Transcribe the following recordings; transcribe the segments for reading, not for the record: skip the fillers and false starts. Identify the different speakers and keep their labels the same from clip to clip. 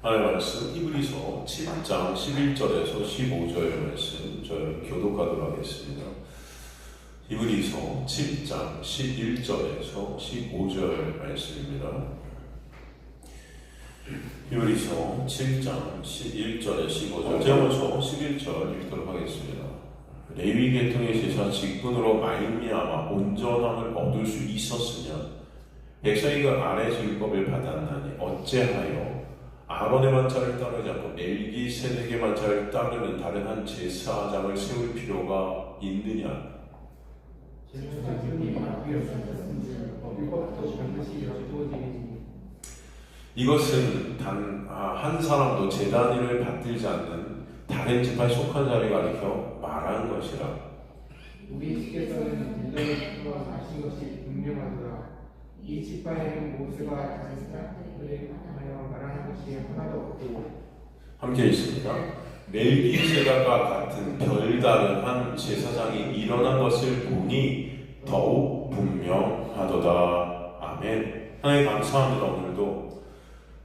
Speaker 1: 하나님의 말씀 히브리서 7장 11절에서 15절 말씀 저희 교독하도록 하겠습니다. 히브리서 7장 11절에서 15절 말씀입니다. 히브리서 7장 11절에 15절 제가 먼저 11절 읽도록 하겠습니다. 레위 계통의 제사 직분으로 말미암아 온전함을 얻을 수 있었으면 백성이 그 아래에서 율법을 받았나니 어째하여 아론의 만차를 따르지 않고 멜기세덱의 만차를 따르는 다른 한 제사장을 세울 필요가 있느냐? 이것은 단 한 사람도 제단위를 받들지 않는 다른 지파에 속한 자를 가리켜 말하는 것이라.
Speaker 2: 우리 주께서는 인도를 아신 것이 분명하더라. 이 지파에는 모세가 다른 사람들에 하여 말하는 것이 하나도 없고. 함께
Speaker 1: 있습니다. 멜기세덱과 같은 별다른 한 제사장이 일어난 것을 보니 더욱 분명하도다. 아멘. 하나님 감사합니다. 오늘도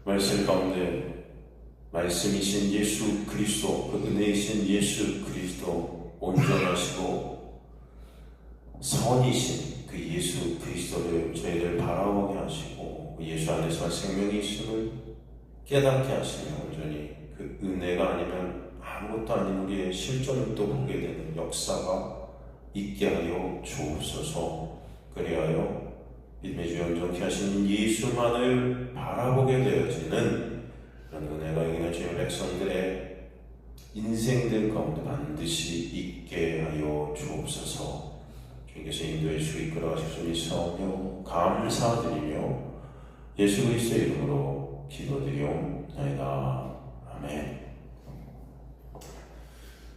Speaker 1: 말씀 가운데 말씀이신 예수 그리스도, 그 은혜이신 예수 그리스도, 온전하시고 선이신 그 예수 그리스도를 저희들 바라보게 하시고 예수 안에서 생명이 있음을 깨닫게 하시며 온전히 그 은혜가 아니면 아무것도 아닌 우리의 실존을 또 보게 되는 역사가 있게 하여 주옵소서. 그리하여 믿음의 주 온전케 하신 예수만을 바라보게 되어지는 그런 은혜가 있는 주의 백성들의 인생들 가운데 반드시 있게 하여 주옵소서. 주님께서 인도해 주시고 이끌어 가실 수 있사오며 감사드리며 예수 그리스도의 이름으로 기도드리옵나이다. 아멘.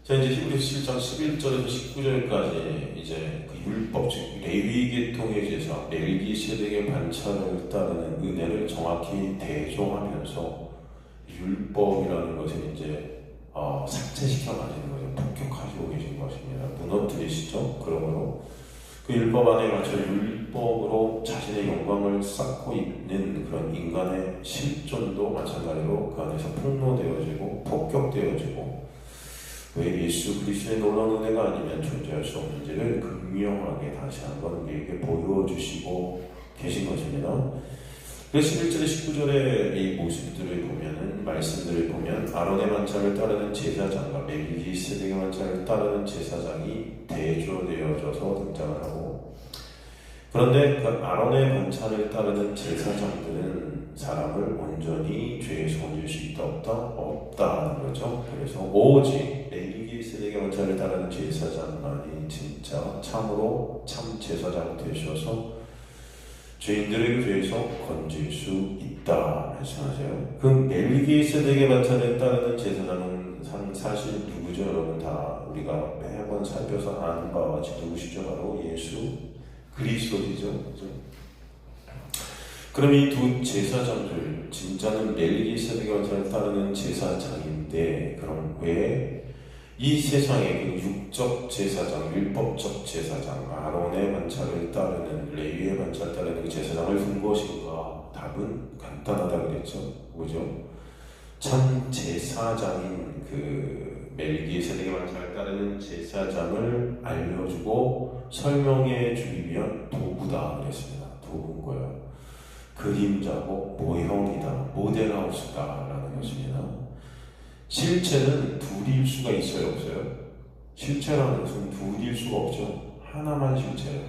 Speaker 1: 자, 이제 히브리서 7장 11절에서 19절까지 이제 그 율법, 즉 레위 계통의 제사, 멜기세덱의 반차를 따르는 은혜를 정확히 대조하면서 율법이라는 것을 이제 삭제시켜 가시는 거죠. 폭격하시고 계신 것입니다. 무너뜨리시죠. 그러므로 그 율법 안에 맞춰 율법으로 자신의 영광을 쌓고 있는 그런 인간의 실존도 마찬가지로 그 안에서 폭로되어지고 폭격되어지고 왜 예수 그리스도의 놀라운 은혜가 아니면 존재할 수 없는지를 극명하게 다시 한번 우리에게 보여주시고 계신 것입니다. 그래서 11절에 19절의 이 모습들을 보면은, 말씀들을 보면 아론의 만차를 따르는 제사장과 멜기세덱의 만차를 따르는 제사장이 대조되어져서 등장을 하고, 그런데 그 아론의 만차를 따르는 제사장들은 사람을 온전히 죄에서 건질 수 있다 없다는 거죠. 그래서 오직 멜기세덱의 만차를 따르는 제사장만이 진짜 참으로 참 제사장 되셔서 죄인들에게 죄에서 건질 수 있다 말씀하세요. 그 멜기세덱의 만차를 따르는 제사장은 사실 누구죠? 여러분 다 우리가 매번 살펴서 아는 바와 같이 누구시죠? 바로 예수 그리스도이죠. 그럼 이 두 제사장들, 진짜는 멜기세덱의 만차를 따르는 제사장인데, 그럼 왜 이 세상의 그 육적 제사장, 율법적 제사장, 아론의 만차를 따르는, 레위의 만차를 따르는 그 제사장을 둔 것인가? 답은 간단하다 그랬죠. 뭐죠? 참 제사장인 그 멜기세덱의 만차를 따르는 제사장을 알려주고 설명해 주기 위한 도구다 그랬습니다. 도구인 거예요. 그림자고 모형이다, 모델하우스다라는 것입니다. 실체는 둘일 수가 있어요, 없어요? 실체라는 것은 둘일 수가 없죠. 하나만 실체예요.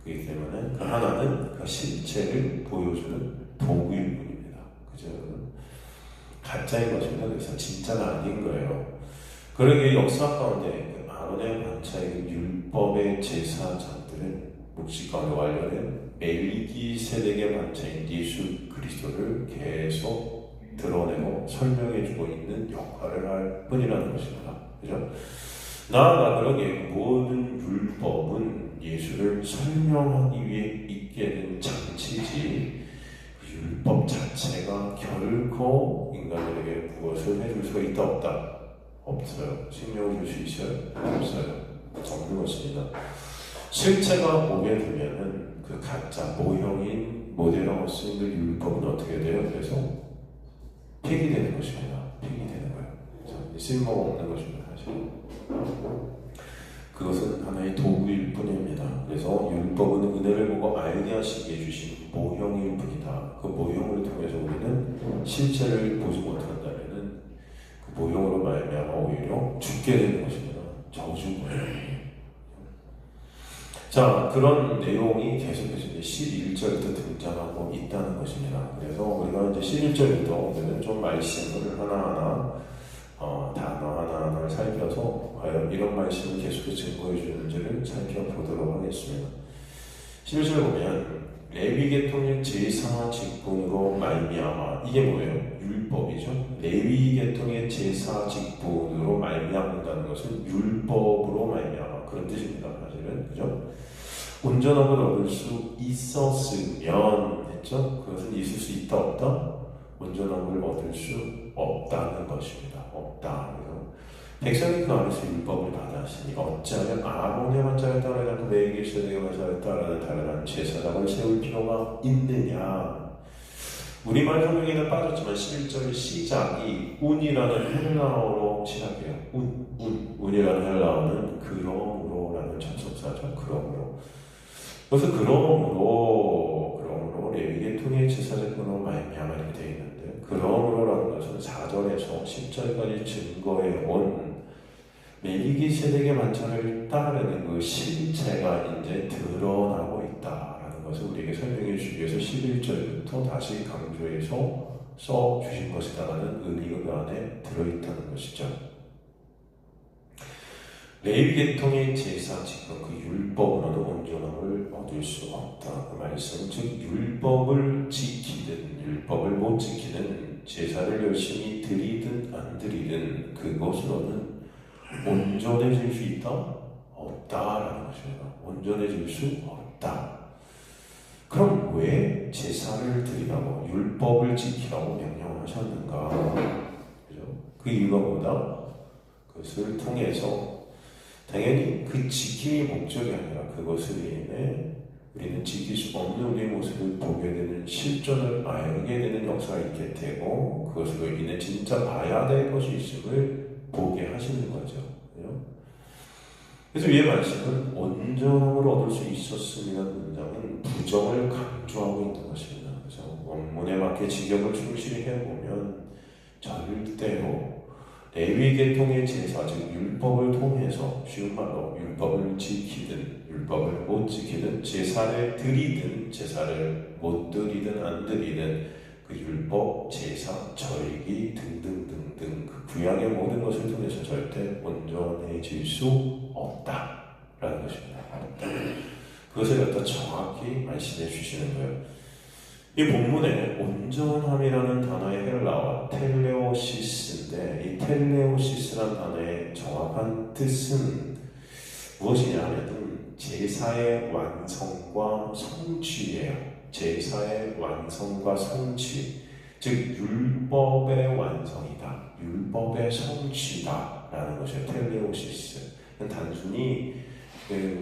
Speaker 1: 그렇기 때문에 그 하나는 그 실체를 보여주는 도구일 뿐입니다. 그죠? 가짜인 것입니다. 그래서 진짜는 아닌 거예요. 그러게 역사 가운데 아론의 만차의 율법의 제사장들은 묵시 가운데 완료된 멜기세덱의 만차인 예수 그리스도를 계속 드러내고 설명해주고 있는 역할을 할 뿐이라는 것입니다. 그죠? 나아가 그러기에 모든 율법은 예수를 설명하기 위해 있게 된 장치지, 그 율법 자체가 결코 인간들에게 무엇을 해줄 수가 있다 없다? 없어요. 생명을 줄 수 있어요? 없어요. 없는 것입니다. 실체가 오게 되면은 그 가짜 모형인 모델하우스인 그 율법은 어떻게 돼요? 그래서 폐기되는 것입니다. 폐기되는 거예요. 쓸모가 없는 것입니다. 사실. 그것은 하나의 도구일 뿐입니다. 그래서 율법은 은혜를 보고 알게 하시게 해주신 모형일 뿐이다. 그 모형을 통해서 우리는 실체를 보지 못한다면 그 모형으로 말미암아 오히려 죽게 되는 것입니다. 저주 모형이에요. 자, 그런 내용이 계속해서 11절부터 등장하고 있다는 것입니다. 그래서 우리가 이제 11절부터 오늘은 좀 말씀을 하나하나 단어 하나하나를 살펴서 과연 이런 말씀을 계속해서 증거해 주는지를 살펴보도록 하겠습니다. 11절 보면 레위계통의 제사 직분으로 말미암아, 이게 뭐예요? 율법이죠. 레위계통의 제사 직분으로 말미암는다는 것은 율법으로 말미암아, 그런 뜻입니다. 사실은, 그죠? 온전함을 얻을 수 있었으면 했죠. 그것은 있을 수 있다 없다? 온전함을 얻을 수 없다는 것입니다. 없다. 백성이 그 안에서 율법을 받았으니 어찌하면 아론의 환자에 따르지 않고 멜기세덱의 환자에 따르는 다른 제사장을 세울 필요가 있느냐. 우리말 성경에는 빠졌지만 11절 시작이 운이라는 헬라어로 시작해요. 운이라는 헬라어는 그러므로라는 접속사죠. 그러므로. 그래서 그러므로 레위계통의 제사장으로 말미암아 이렇게 되어 있는데, 그러므로라는 것은 4절에서 10절까지 증거해 온 멜기세덱의 만찬을 따르는 그 실체가 이제 드러나고 있다라는 것을 우리에게 설명해 주기 위해서 11절부터 다시 강조해서 써주신 것이다라는 의미가 그 안에 들어있다는 것이죠. 레위계통의 제사 직분, 그 율법으로는 온전함을 얻을 수 없다. 그 말씀, 즉 율법을 지키든 율법을 못 지키든 제사를 열심히 드리든 안 드리든 그것으로는 온전해질 수 있다? 없다라는 것입니다. 온전해질 수 없다. 그럼 왜 제사를 드리라고 율법을 지키라고 명령하셨는가? 그죠? 그 이유가 뭐다? 그것을 통해서 당연히 그 지킴이 목적이 아니라 그것을 인해 우리는 지킬 수 없는 우리의 모습을 보게 되는 실존을 알게 되는 역사가 있게 되고 그것으로 인해 진짜 봐야 될 것이 있음을 보게 하시는 거죠. 그래서 위의 말씀은 온전함을 얻을 수 있었음이라는 문장은 부정을 강조하고 있는 것입니다. 그래서 원문에 맞게 직역을 충실히 해보면 절대로 레위계통의 제사, 즉 율법을 통해서 쉬운 말로 율법을 지키든 율법을 못 지키든 제사를 드리든 제사를 못 드리든 안 드리든 그 율법, 제사, 절기 등등등등 그 구약의 모든 것을 통해서 절대 온전해질 수 없다라는 것입니다. 그것을 갖다 정확히 말씀해 주시는 거예요. 이 본문에 온전함이라는 단어의 헬라어 텔레오시스인데 이 텔레오시스라는 단어의 정확한 뜻은 무엇이냐 하면 제사의 완성과 성취예요. 제사의 완성과 성취, 즉 율법의 완성이다, 율법의 성취다 라는 것이에요. 텔레오시스. 단순히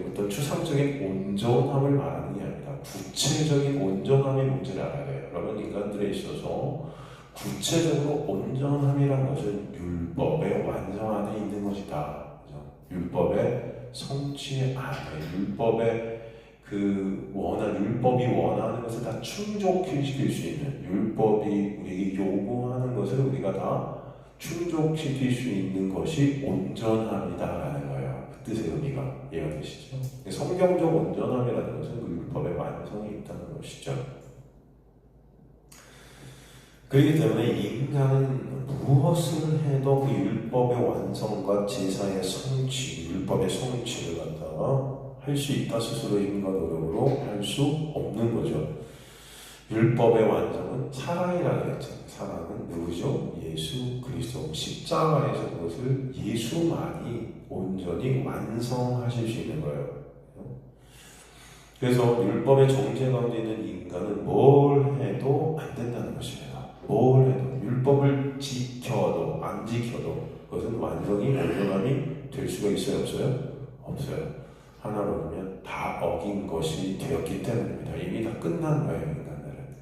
Speaker 1: 어떤 추상적인 온전함을 말하는 게 아니라 구체적인 온전함의 문제를 알아야 돼요. 여러분, 인간들에 있어서 구체적으로 온전함이라는 것은 율법의 완성 안에 있는 것이다. 그죠? 율법의 성취 안에, 율법의 율법이 원하는 것을 다 충족시킬 수 있는, 율법이 우리에게 요구하는 것을 우리가 다 충족시킬 수 있는 것이 온전함이다라는 거예요. 그 뜻의 의미가 이해되시죠? 성경적 온전함이라는 것은 그 율법의 완성이 있다는 것이죠. 그렇기 때문에 인간은 무엇을 해도 그 율법의 완성과 제사의 성취, 율법의 성취를 갖다가 할 수 있다 스스로 힘과 노력으로 할 수 없는 거죠. 율법의 완성은 사랑이라고 했죠. 사랑은 누구죠? 예수 그리스도. 십자가에서 그것을 예수만이 온전히 완성하실 수 있는 거예요. 그래서 율법의 정죄 가운데 있는 인간은 뭘 해도 안 된다는 것입니다. 뭘 해도 율법을 지켜도 안 지켜도 그것은 완성이 온전함이 될 수가 있어요? 없어요? 없어요. 하나로 보면 다 어긴 것이 되었기 때문입니다. 이미 다 끝난 거예요, 인간들은.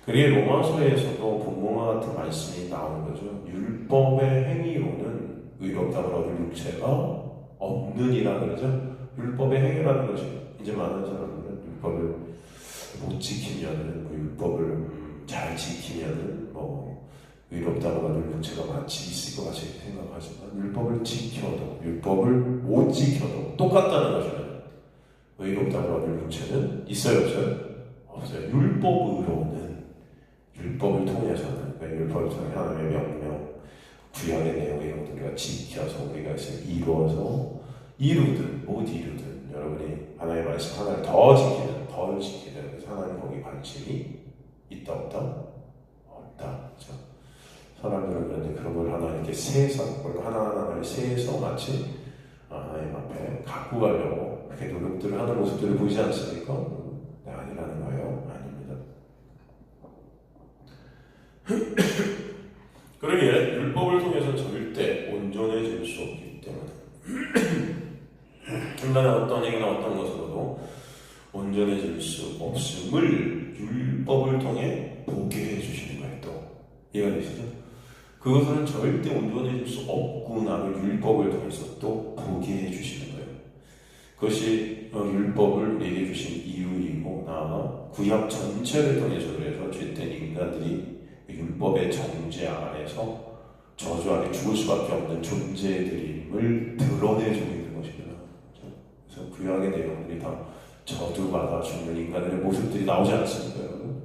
Speaker 1: 그리고 로마서에서도 본문과 같은 말씀이 나오는 거죠. 율법의 행위로는 의롭다고 얻을 육체가 없느니라 그러죠. 율법의 행위라는 것이 이제 많은 사람들은 율법을 못 지키면은 율법을 잘 지키면은 의롭다고 얻을 육체가 마치 있을 것 같이 생각하지만 율법을 지켜도 율법을 못 지켜도 똑같다는 것이죠. 의롭다고 얻을 육체는 있어요, 없어요? 없어요. 율법을 통해서는 율법을 통해 하나님의 명령, 구약의 내용 이런 것들 우리가 지켜서 우리가 이루든 못 이루든 여러분이 하나님의 말씀 하나를 더 지키든 그래서 하나님 거기 관심이 있다 없다? 없다. 그렇죠? 사람들은 그런데 그런 걸 하나 이렇게 하나하나를 세서 마치 하나님 앞에 갖고 가려고 그렇게 노력들을 하는 모습들을 보이지 않습니까? 네, 아니라는 거예요. 아닙니다. 그러기에 율법을 통해서 절대 온전해질 수 없기 때문에 인간의 어떤 행위나 어떤 것으로도 온전해질 수 없음을 율법을 통해 보게 해주시는 거예요. 또 이해가 되시죠? 그것은 절대 온전해질 수 없구나를 율법을 통해서 또 보게 해주시는 거예요. 그것이 율법을 우리에게 주신 이유이고 나아가 구약 전체를 통해서 그래서 죄된 인간들이 율법의 정죄 아래서 저주 아래 죽을 수밖에 없는 존재들임을 드러내주고 있는 것입니다. 그래서 구약의 내용들이 다 저주받아 죽는 인간들의 모습들이 나오지 않습니까, 여러분?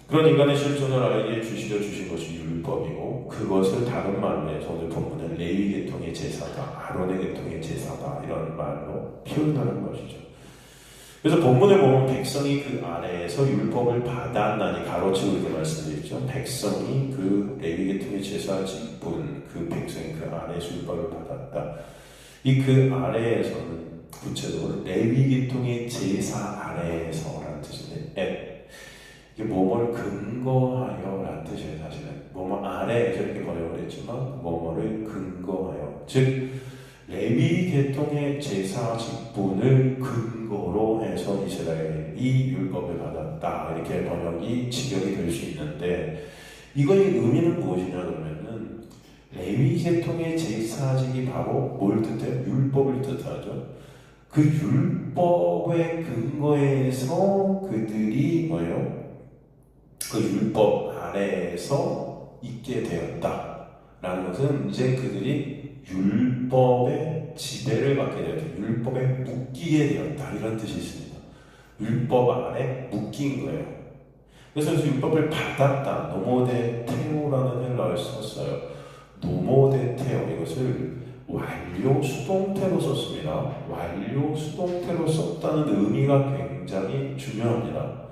Speaker 1: 그런 인간의 실존을 알게 주시려 주신 것이 율법이고 그것을 다른 말로 해서 오늘 본문은 레위 계통의 제사다, 아론의 계통의 제사다 이런 말로 표현하는 것이죠. 그래서 본문에 보면 백성이 그 아래에서 율법을 받았나니 가로치고 이렇게 말씀드렸죠. 백성이 그 레위 계통의 제사 직분 그 백성이 그 아래에서 율법을 받았다. 이 그 아래에서는 구체적으로 레위 계통의 제사 아래에서라는 뜻인데 이게 뭐뭐를 근거하여 라는 뜻이에요. 사실은 뭐뭐 아래에서 이렇게 번역을 했지만 뭐뭐를 근거하여 즉 레위 계통의 제사 직분을 근거로 해서 이스라엘이 율법을 받았다 이렇게 번역이 직역이 될 수 있는데 이거의 의미는 무엇이냐 그러면은 레위 계통의 제사직이 바로 뭘 뜻해요? 율법을 뜻하죠. 그 율법의 근거에서 그들이 뭐예요? 그 율법 아래에서 있게 되었다라는 것은 이제 그들이 율법의 지배를 받게 되었다. 율법에 묶이게 되었다. 이런 뜻이 있습니다. 율법 아래 묶인 거예요. 그래서 율법을 받았다. 노모데 테오라는 헬라어를 썼어요. 노모데 테오 이것을 완료 수동태로 썼습니다. 완료 수동태로 썼다는 의미가 굉장히 중요합니다.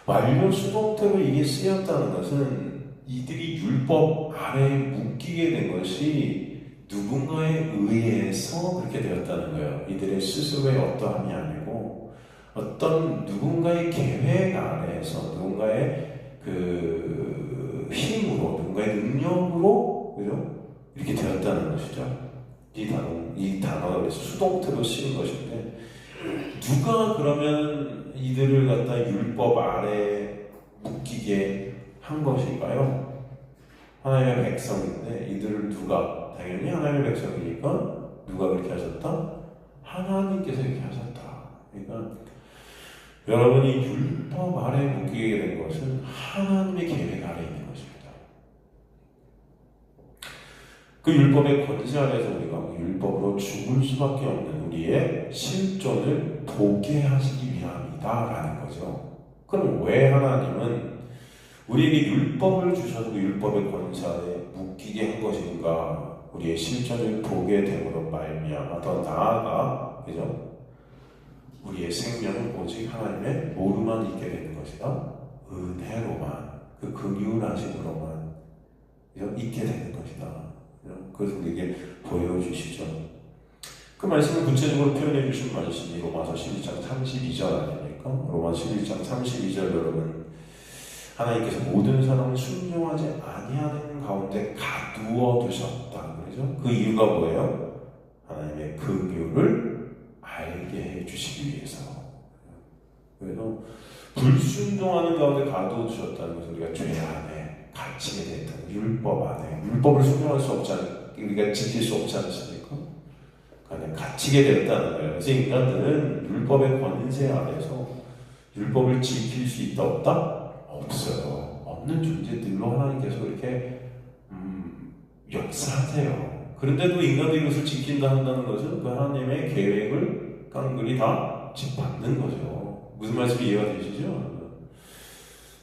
Speaker 1: 완료 수동태로 이게 쓰였다는 것은 이들이 율법 아래에 묶이게 된 것이 누군가에 의해서 그렇게 되었다는 거예요. 이들의 스스로의 어떠함이 아니고 어떤 누군가의 계획 아래에서 누군가의 그 힘으로 누군가의 능력으로 그죠? 이렇게 되었다는 것이죠. 이 단어가 그래서 수동태로 쓰인 것인데 누가 그러면 이들을 갖다 율법 아래 묶이게 한 것일까요? 하나님의 백성인데 이들을 누가 당연히 하나님의 백성이니까 누가 그렇게 하셨다? 하나님께서 이렇게 하셨다. 그러니까 여러분이 율법 아래 묶이게 된 것은 하나님의 계획 아래 있는 것입니다. 그 율법의 권세 아래서 우리가 율법으로 죽을 수밖에 없는 우리의 실존을 보게 하시기 위함이다라는 거죠. 그럼 왜 하나님은 우리에게 율법을 주셔서 그 율법의 권세 아래 묶이게 한 것인가? 우리의 실존을 보게 됨으로 말미암아 더 나아가 그죠? 우리의 생명은 오직 하나님의 뭐로만 있게 되는 것이다. 은혜로만 그 긍휼하심으로만 있게 되는 것이다. 그래서 우리에게 보여주시죠. 그 말씀을 구체적으로 표현해 주신 말씀이 로마서 12장 32절 아닙니까? 로마서 11장 32절 여러분 하나님께서 모든 사람을 순종하지 아니하는 가운데 가두어 두셨다. 그러죠? 그 이유가 뭐예요? 하나님의 긍휼을 알게 해 주시기 위해서. 그래서 불순종하는 가운데 가두어주셨다는 것은 우리가 죄 안에 갇히게 됐다는 율법 안에 율법을 순종할 수 없지 우리가 지킬 수 없지 않습니까? 그러니까 갇히게 되었다는 거예요. 그래서 인간들은 율법의 권세 안에서 율법을 지킬 수 있다 없다? 없어요. 없는 존재들로 하나님께서 이렇게 역사하세요. 그런데도 인간들이 이것을 지킨다 한다는 것은 그 하나님의 계획을 깡그리 다 짓밟는 거죠. 무슨 말씀이 이해가 되시죠?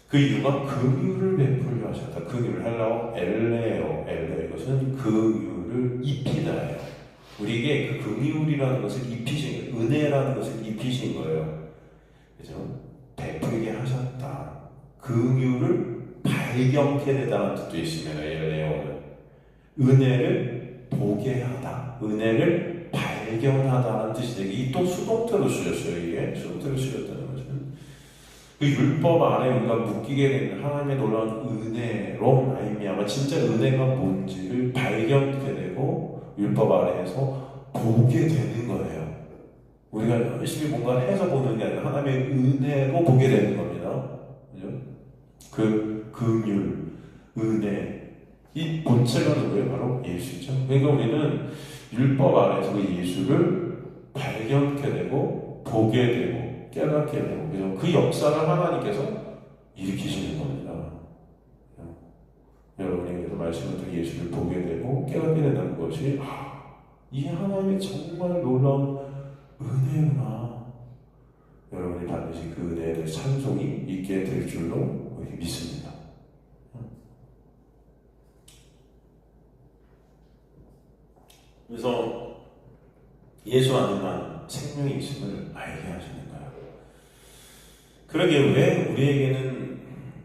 Speaker 1: 그 이유가 긍휼을 베풀려 하셨다. 긍휼 헬라어 엘레오 이것은 긍휼을 입히다예요. 우리에게 그 긍휼이라는 것을 입히신 거예요. 은혜라는 것을 입히신 거예요. 그죠? 베풀게 하셨다. 긍휼을 발견케 되다는 뜻도 있습니다. 엘레오는 은혜를 보게 하다, 은혜를 발견하다는 뜻이 되게 이 또 수동태로 쓰였어요. 이게 수동태로 쓰였다는 것은 그 율법 안에 우리가 묶이게 되는 하나님의 놀라운 은혜로 말미암아 진짜 은혜가 뭔지를 발견하게 되고 율법 아래에서 보게 되는 거예요. 우리가 열심히 뭔가 해서 보는 게 아니라 하나님의 은혜로 보게 되는 겁니다. 그죠? 그 긍휼, 은혜 이 본체가 누구예요? 바로 예수죠. 그러니까 우리는 율법 안에서 그 예수를 발견하게 되고 보게 되고 깨닫게 되고 그죠? 그 역사를 하나님께서 일으키시는 겁니다. 여러분에게도 말씀을 통해 예수를 보게 되고 깨닫게 된다는 것이 이게 하나님의 정말 놀라운 은혜구나. 여러분이 반드시 그 은혜에 대해 찬송이 있게 될 줄로 믿습니다. 그래서 예수 안에만 생명이 있음을 알게 하시는 거예요. 그러게 왜 우리에게는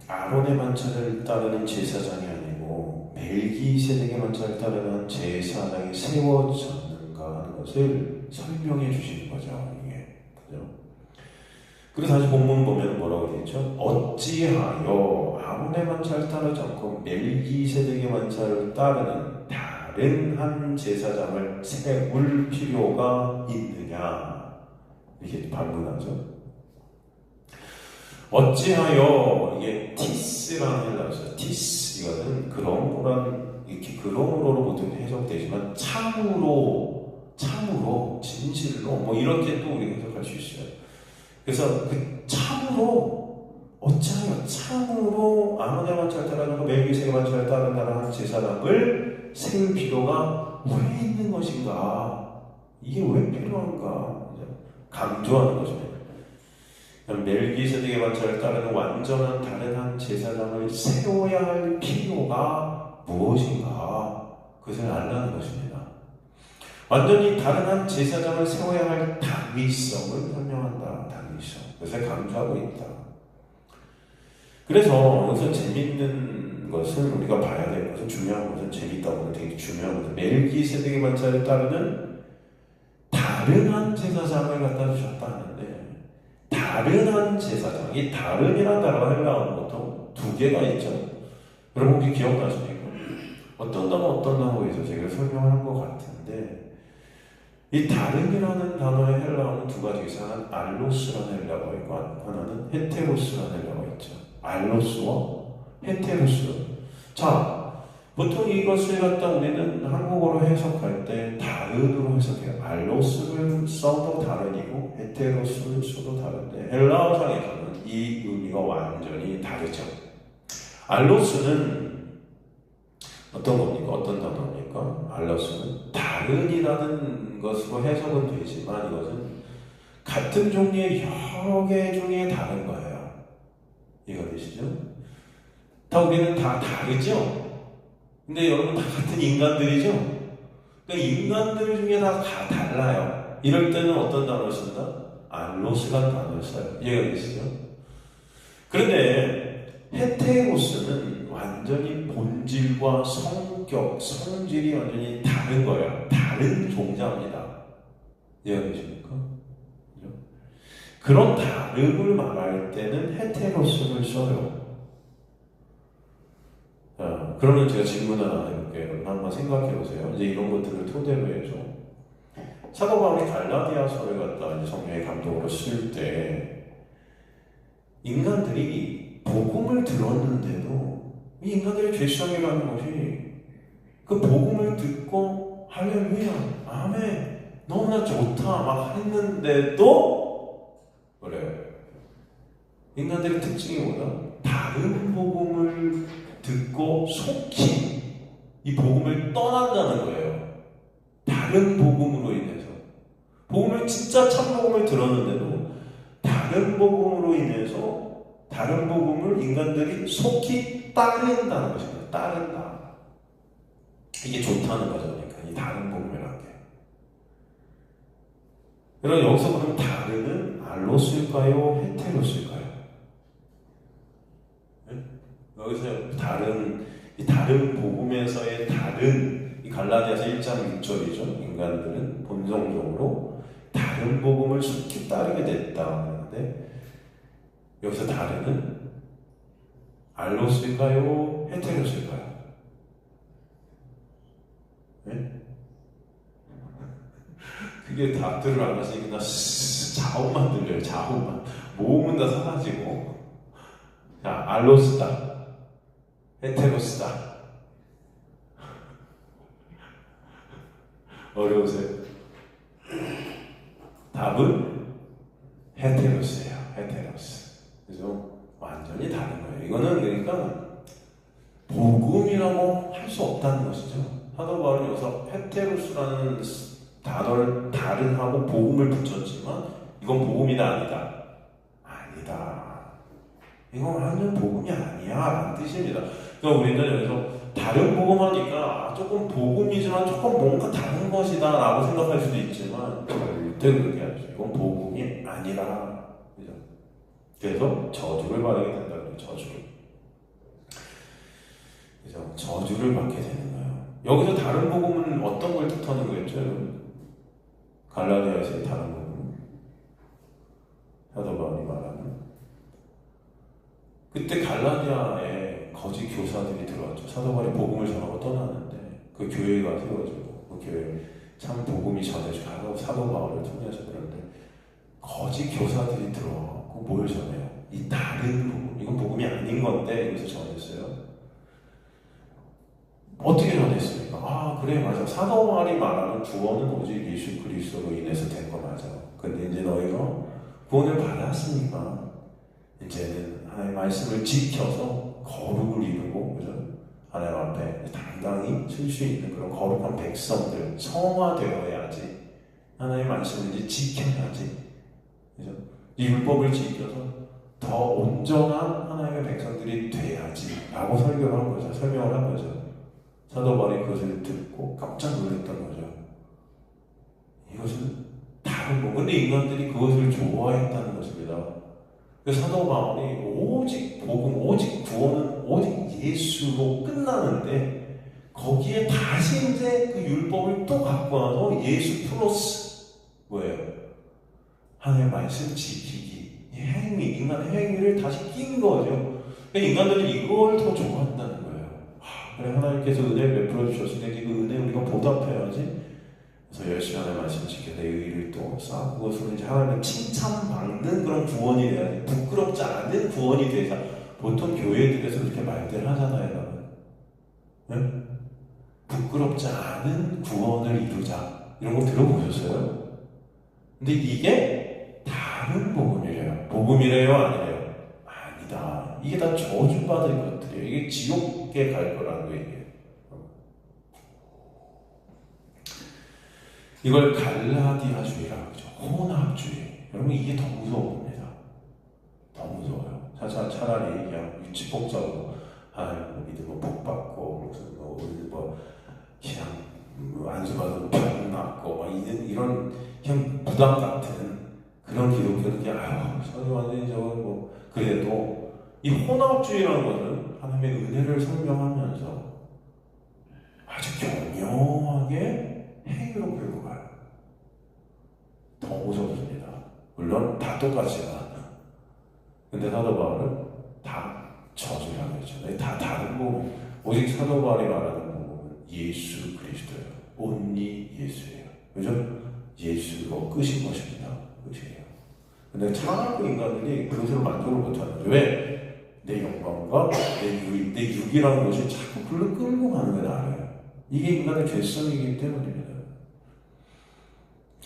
Speaker 1: 아론의 만찬을 따르는 제사장이 아니고 멜기세덱의 만찬을 따르는 제사장이 세워졌는가 하는 것을 설명해 주시는 거죠. 이게 그죠? 그리고 다시 본문 보면 뭐라고 되어 있죠? 어찌하여 아론의 만찬을 따르지 않고 멜기세덱의 만찬을 따르는 다른 한 제사장을 세울 필요가 있느냐 이렇게 반문하죠. 어찌하여 이게 티스라는 헬라어죠. 티스 이거는 그러므로란 이렇게 그러므로로 보통 해석되지만 참으로 진실로 뭐 이렇게 또 우리가 해석할 수 있어요. 그래서 그 참으로 어찌하여 참으로 아론의 만찬을 따르고 멜기세덱의 만찬을 따른다는 한 제사장을 세울 필요가 왜 있는 것인가? 이게 왜 필요한가? 강조하는 것입니다. 멜기세덱의 만찬을 따르는 완전한 다른 한 제사장을 세워야 할 필요가 무엇인가? 그것을 알라는 것입니다. 완전히 다른 한 제사장을 세워야 할 당위성을 설명한다. 당위성. 그것을 강조하고 있다. 그래서 여기서 재밌는 것은 우리가 봐야 될 것은 중요한 것은 재밌다고 되게 중요한 것은 멜기세덱의 만찬을 따르는 다른 한 제사장을 갖다 주셨다 하는데 다른 한 제사장 이 다른이라는 단어가 헬라어는 보통 두 개가 있죠. 여러분 혹시 기억나십니까? 어떤 단어에서 제가 설명한 것 같은데 이 다른이라는 단어의 헬라어는 두 가지 있어요. 하나는 알로스라는 헬라어가 있고 하나는 헤테로스라는 헬라어가 있죠. 알로스와 헤테로스. 자, 보통 이것을 갖다 우리는 한국어로 해석할 때 다른으로 해석해요. 알로스를 써도 다른이고 헤테로스를 써도 다른데 헬라어상에서는 이 의미가 완전히 다르죠. 알로스는 어떤 겁니까? 어떤 단어입니까? 알로스는 다른이라는 것으로 해석은 되지만 이것은 같은 종류의 여러 개 중에 다른 거예요. 이해되시죠? 다 우리는 다 다르죠? 근데 여러분 다 같은 인간들이죠? 그러니까 인간들 중에 다 달라요. 이럴 때는 어떤 단어를 쓴다? 알로스라는 단어를 써요. 이해가 되시죠? 그런데 헤테로스는 완전히 본질과 성격, 성질이 완전히 다른 거예요. 다른 종자입니다. 이해가 되십니까? 그런 다름을 말할 때는 헤테로스를 써요. 자, 그러면 제가 질문 하나 해볼게요. 한번 생각해 보세요. 이제 이런 것들을 토대로 해서 사도 바울이 갈라디아서를 갖다 성령의 감동으로 쓸 때 인간들이 복음을 들었는데도 이 인간들의 죄성이라는 것이 그 복음을 듣고 할렐루야, 아멘, 너무나 좋다 막 했는데도 그래요. 인간들의 특징이 뭐다? 다른 복음을 듣고 속히 이 복음을 떠난다는 거예요. 다른 복음으로 인해서. 복음을 진짜 참 복음을 들었는데도 다른 복음으로 인해서 다른 복음을 인간들이 속히 따른다는 것입니다. 따른다. 이게 좋다는 거죠. 그러니까 이 다른 복음이라는 게. 그럼 여기서 그럼 다른은 알로스일까요? 헤테로스일까요? 네? 여기서 이 다른 복음에서의 다른, 이 갈라디아서 1장 6절이죠. 인간들은 본성적으로 다른 복음을 속히 따르게 됐다 하는데, 여기서 다른은 알로스일까요? 헤테로스일까요? 네? 그게 답들을 안 하시니까 자음만 들려요. 자음만. 모음은 다 사라지고. 자, 알로스다, 헤테로스다. 어려우세요? 답은 헤테로스예요. 헤테로스. 그래서 완전히 다른 거예요. 이거는 그러니까 복음이라고 할 수 없다는 것이죠. 사도 바울은 여기서 헤테로스라는 단어를 다른하고 복음을 붙였지만 이건 복음이다 아니다? 아니다. 이건 완전 복음이 아니야 라는 뜻입니다. 그러니까 우리는 여기서 다른 복음 하니까 조금 복음이지만 조금 뭔가 다른 것이다 라고 생각할 수도 있지만 절대 그렇게 하죠. 이건 복음이 아니라. 그죠? 그래서 저주를 받게 된다. 저주를. 그죠? 저주를 받게 되는 거예요. 여기서 다른 복음은 어떤 걸 뜻하는 거였죠? 갈라디아에서의 다른 복음. 사도 바울이 말하는. 그때 갈라디아에 거짓 교사들이 들어왔죠. 사도 바울이 복음을 전하고 떠났는데 그 교회가 세워지고 그 교회에 참 복음이 전해지고 사도 바울을 통해서 그런데 거짓 교사들이 들어와서 뭘 전해요? 이 다른 복음. 이건 복음이 아닌 건데 여기서 전했어요. 어떻게 전했습니까? 아 그래 맞아. 사도 바울이 말하는 구원은 오직 예수 그리스도로 인해서 된 거 맞아. 근데 이제 너희가 구원을 받았으니까 이제는 하나님의 말씀을 지켜서 거룩을 이루고 그죠? 하나님 앞에 당당히 설 수 있는 그런 거룩한 백성들 성화되어야지. 하나님의 말씀을 이제 지켜야지. 그죠? 이 율법을 지켜서 더 온전한 하나님의 백성들이 돼야지 라고 설교를 한 거죠. 설명을 한 거죠. 사도 바울이 그것을 듣고 깜짝 놀랐던 거죠. 이것은 다른 거. 근데 인간들이 그것을 좋아했다는 것입니다. 그래서 사도 바울이 오직 복음, 오직 구원은 오직 예수로 끝나는데 거기에 다시 이제 그 율법을 또 갖고 와서 예수 플러스 뭐예요? 하나님의 말씀 지키기, 이 행위, 인간의 행위를 다시 낀 거죠. 그러니까 인간들이 이걸 더 좋아한다는 거예요. 그래 하나님께서 은혜를 베풀어 주셨으니 그 은혜 우리가 보답해야지. 그래서 열심히 하나님의 말씀 지켜 내 의를 또 쌓고 그것으로 이제 하나님의 칭찬받는 그런 구원이 돼야지. 부끄럽지 않은 구원이 되자. 보통 교회들에서 그렇게 말들 하잖아요. 네? 부끄럽지 않은 구원을 이루자. 이런 거 들어보셨어요? 근데 이게 다른 복음이래요. 복음이래요? 아니래요? 아니다. 이게 다 저주받을 것들이에요. 이게 지옥에 갈 거라는 얘기예요. 이걸 갈라디아주의라고 하죠. 혼합주의. 여러분 이게 더 무서운 겁니다. 더 무서워요. 차라리 그냥 유치폭적으로 하나님 믿으면 복 받고 무슨 그냥 안수받으면 병 낫고 막 이런 그냥 부담 같은 그런 기독교는 그냥 선이 완전히 저거 그래도 이 혼합주의라는 것은 하나님의 은혜를 설명하면서 아주 교묘하게 행위로 끌고 가요. 더 무섭습니다. 물론 다 똑같지만 근데 사도 바울은 다 저주라고 했죠. 다 다른 복음. 오직 사도 바울이 말하는 복음은 예수 그리스도예요. 온리 예수예요. 그죠? 예수로 끝인 것입니다. 끝이에요. 근데 창하고 인간들이 그것으로 만족을 못하는 거죠. 왜? 내 영광과 내 육이라는 것이 자꾸 끌고 가는 게 나아요. 이게 인간의 죄성이기 때문입니다.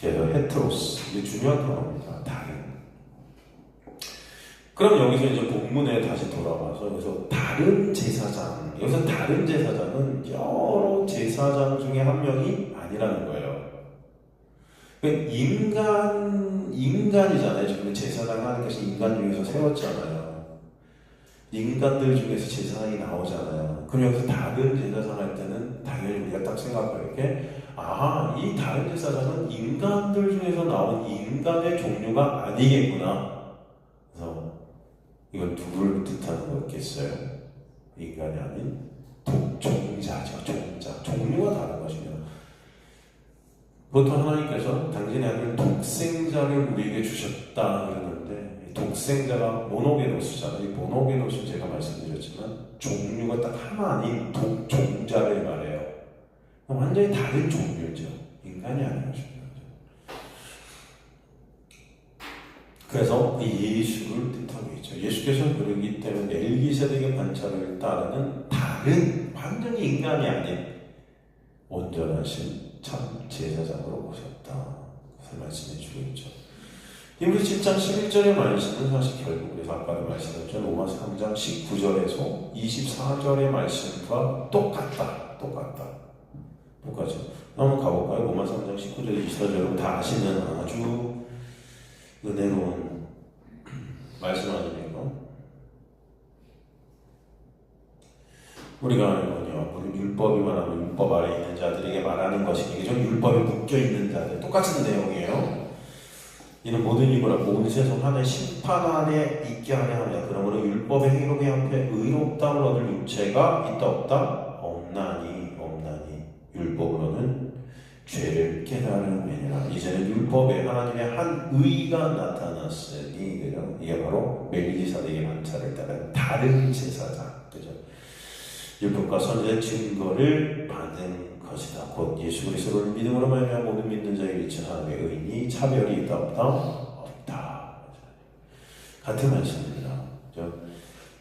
Speaker 1: 그래서 헤트로스, 이게 중요한 단어입니다. 다른. 그럼 여기서 이제 본문에 다시 돌아와서 그래서 다른 제사장, 여기서 다른 제사장은 여러 제사장 중에 한 명이 아니라는 거예요. 그러니까 인간이잖아요. 지금 제사장 하는 것이 인간 중에서 세웠잖아요. 인간들 중에서 제사장이 나오잖아요. 그럼 여기서 다른 제사장 할 때는 당연히 우리가 딱 생각할 게, 이 다른 제사장은 인간들 중에서 나온 인간의 종류가 아니겠구나. 그래서 이건 누구를 뜻하는 거겠어요? 인간이 아닌 종자죠. 종류가 다른 것이며, 보통 하나님께서 당신의 아들 독생자를 우리에게 주셨다 그러는데, 독생자가 모노게노스잖아요. 이 모노게노스 제가 말씀드렸지만 종류가 딱 하나 아닌 독종자를 말해요. 완전히 다른 종류죠. 인간이 아닌 것입니다. 그래서 예수를 뜻하고 있죠. 예수께서 그러기 때문에 멜기세덱의 반차를 따르는 다른 완전히 인간이 아닌 온전하신 참 제사장으로 오셨다. 그래서 말씀해 주고 있죠. 히브리 7장 11절의 말씀은 사실 결국 그래서 아까도 말씀드렸죠. 로마 3장 19절에서 24절의 말씀과 똑같죠. 한번 가볼까요? 로마 3장 19절 24절은 다 아시는 아주 은혜로운 말씀 아닙니까? 우리가 이거요, 율법이만 하면 율법 아래 있는 자들에게 말하는 것이니 이게 좀 율법에 묶여 있는 자들 똑같은 내용이에요. 이는 모든 이보라 온 세상 하나의 심판 안에 있게 하려 하며 그러므로 율법의 행위로게 앞에 의롭다함을 얻을 육체가 있다 없다? 없나니 율법으로는 죄를 깨달음이니라. 이제는 율법에 하나님의 한 의가 나타났으니 그죠? 이게 바로 멜기세덱의 반차를 따른 다른 제사장, 그죠? 율법과 선지자의 증거를 받은 것이다. 곧 예수 그리스도를 믿음으로 말미암아 모든 믿는 자에게 미친 하나님의 의인이 차별이 있다 없다. 같은 말씀입니다.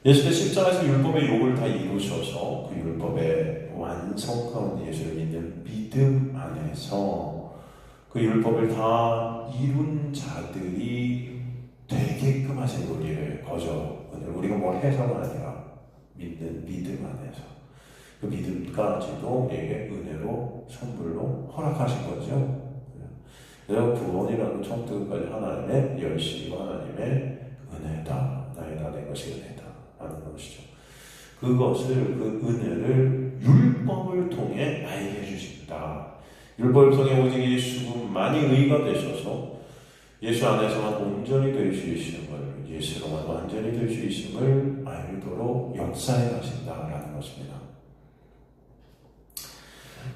Speaker 1: 예수께서 십자가에서 율법의 욕을 다 이루셔서 그 율법의 완성 가운데 예수를 믿는 믿음 안에서 그 율법을 다 이룬 자들이 되게끔 하신 우리를 우리가 뭘 해서가 아니라 믿는 믿음 안에서 그 믿음까지도 우리에게 은혜로 선물로 허락하신 거죠. 그래서 구원이라는 처음부터까지 하나님의 열심과 하나님의 은혜다. 나의 다 내 것이 은혜다 하는 것이죠. 그것을 그 은혜를 율법을 통해 알게 해주신다. 율법을 통해 오직 예수만이 의가 되셔서 예수 안에서만 온전히 될 수 있음을, 예수로만 완전히 될 수 있음을 알도록 역사해 가신다라는 것입니다.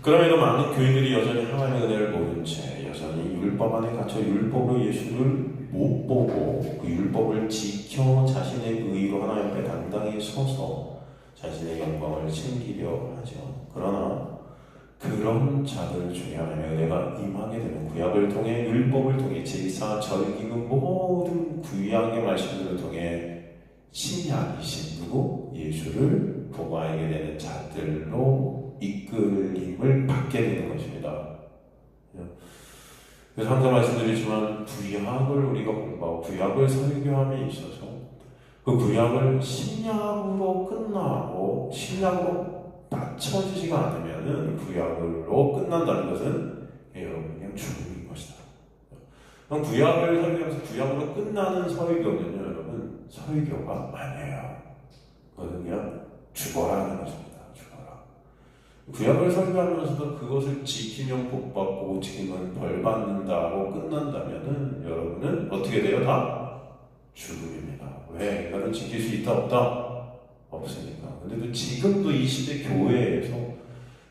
Speaker 1: 그럼에도 많은 교인들이 여전히 하나님의 은혜를 모른 채 여전히 율법 안에 갇혀 율법으로 예수를 못 보고 그 율법을 지켜 자신의 의로 하나님 앞에 당당히 서서 자신의 영광을 챙기려 하죠. 그러나 그런 자들 중에 하나님의 은혜가 임하게 되는 구약을 통해 율법을 통해 제사, 절기금 모든 구약의 말씀들을 통해 신약이신 누구? 예수를 보고 알게 되는 자들로 이끌림을 받게 되는 것입니다. 그래서 항상 말씀드리지만 구약을 우리가 공부하고 구약을 설교함에 있어서 그 구약을 신약으로 끝나고 신약으로 맞춰지지가 않으면은 구약으로 끝난다는 것은 여러분 그냥 죽음인 것이다. 그럼 구약을 설교하면서 구약으로 끝나는 설교는요, 여러분 설교가 아니에요. 그것은 그냥 죽어라는 것입니다. 죽어라. 구약을 설교하면서도 그것을 지키면 복 받고 못 지키면 벌 받는다고 끝난다면은 여러분은 어떻게 돼요? 다 죽음입니다. 왜? 인간은 지킬 수 있다 없다? 없으니까. 근데 또 지금도 이 시대 교회에서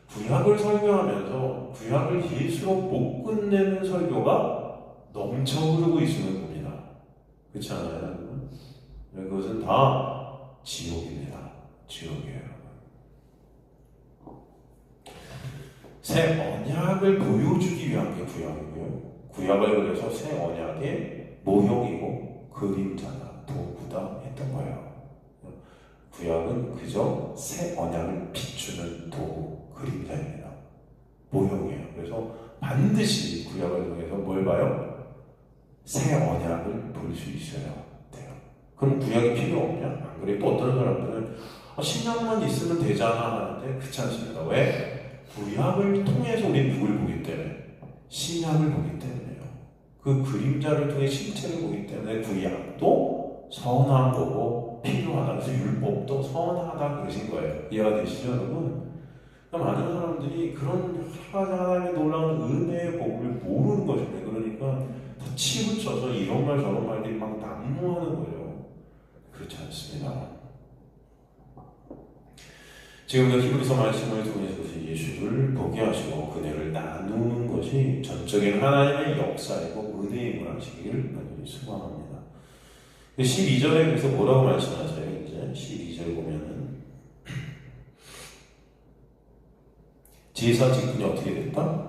Speaker 1: 구약을 설교하면서 구약을 예수로 못 끝내는 설교가 넘쳐 흐르고 있는 겁니다. 그렇지 않아요? 그것은 다 지옥입니다. 지옥이에요. 새 언약을 보여주기 위한 게 구약이고요. 구약을 그래서 새 언약의 모형이고 그림자다, 도구다 했던 거예요. 구약은 그저 새 언약을 비추는 도구, 그림자입니다. 모형이에요. 그래서 반드시 구약을 통해서 뭘 봐요? 새 언약을 볼 수 있어야 돼요. 그럼 구약이 필요 없냐? 안 그래. 또 어떤 사람들은 신약만 있으면 되잖아 하는데 그렇지 않습니다. 왜? 구약을 통해서 우리 누굴 보기 때문에? 신약을 보기 때문에요. 그 그림자를 통해 실체를 보기 때문에 구약도 선한 거고 필요하다. 그래서 율법도 선하다 그러신 거예요. 이해가 되시죠, 여러분? 많은 사람들이 그런 하나님의 놀라운 은혜의 복을 모르는 것입니다. 그러니까 다 치우쳐서 이런 말 저런 말들이 막 난무하는 거예요. 그렇지 않습니다. 지금 히브리서 말씀을 통해서 예수를 보게 하시고 그네를 나누는 것이 전적인 하나님의 역사이고 은혜임을 하시기를 간절히 소망합니다. 12절에 그래서 뭐라고 말씀하세요? 이제 12절 보면은 제사 직분이 어떻게 됐다?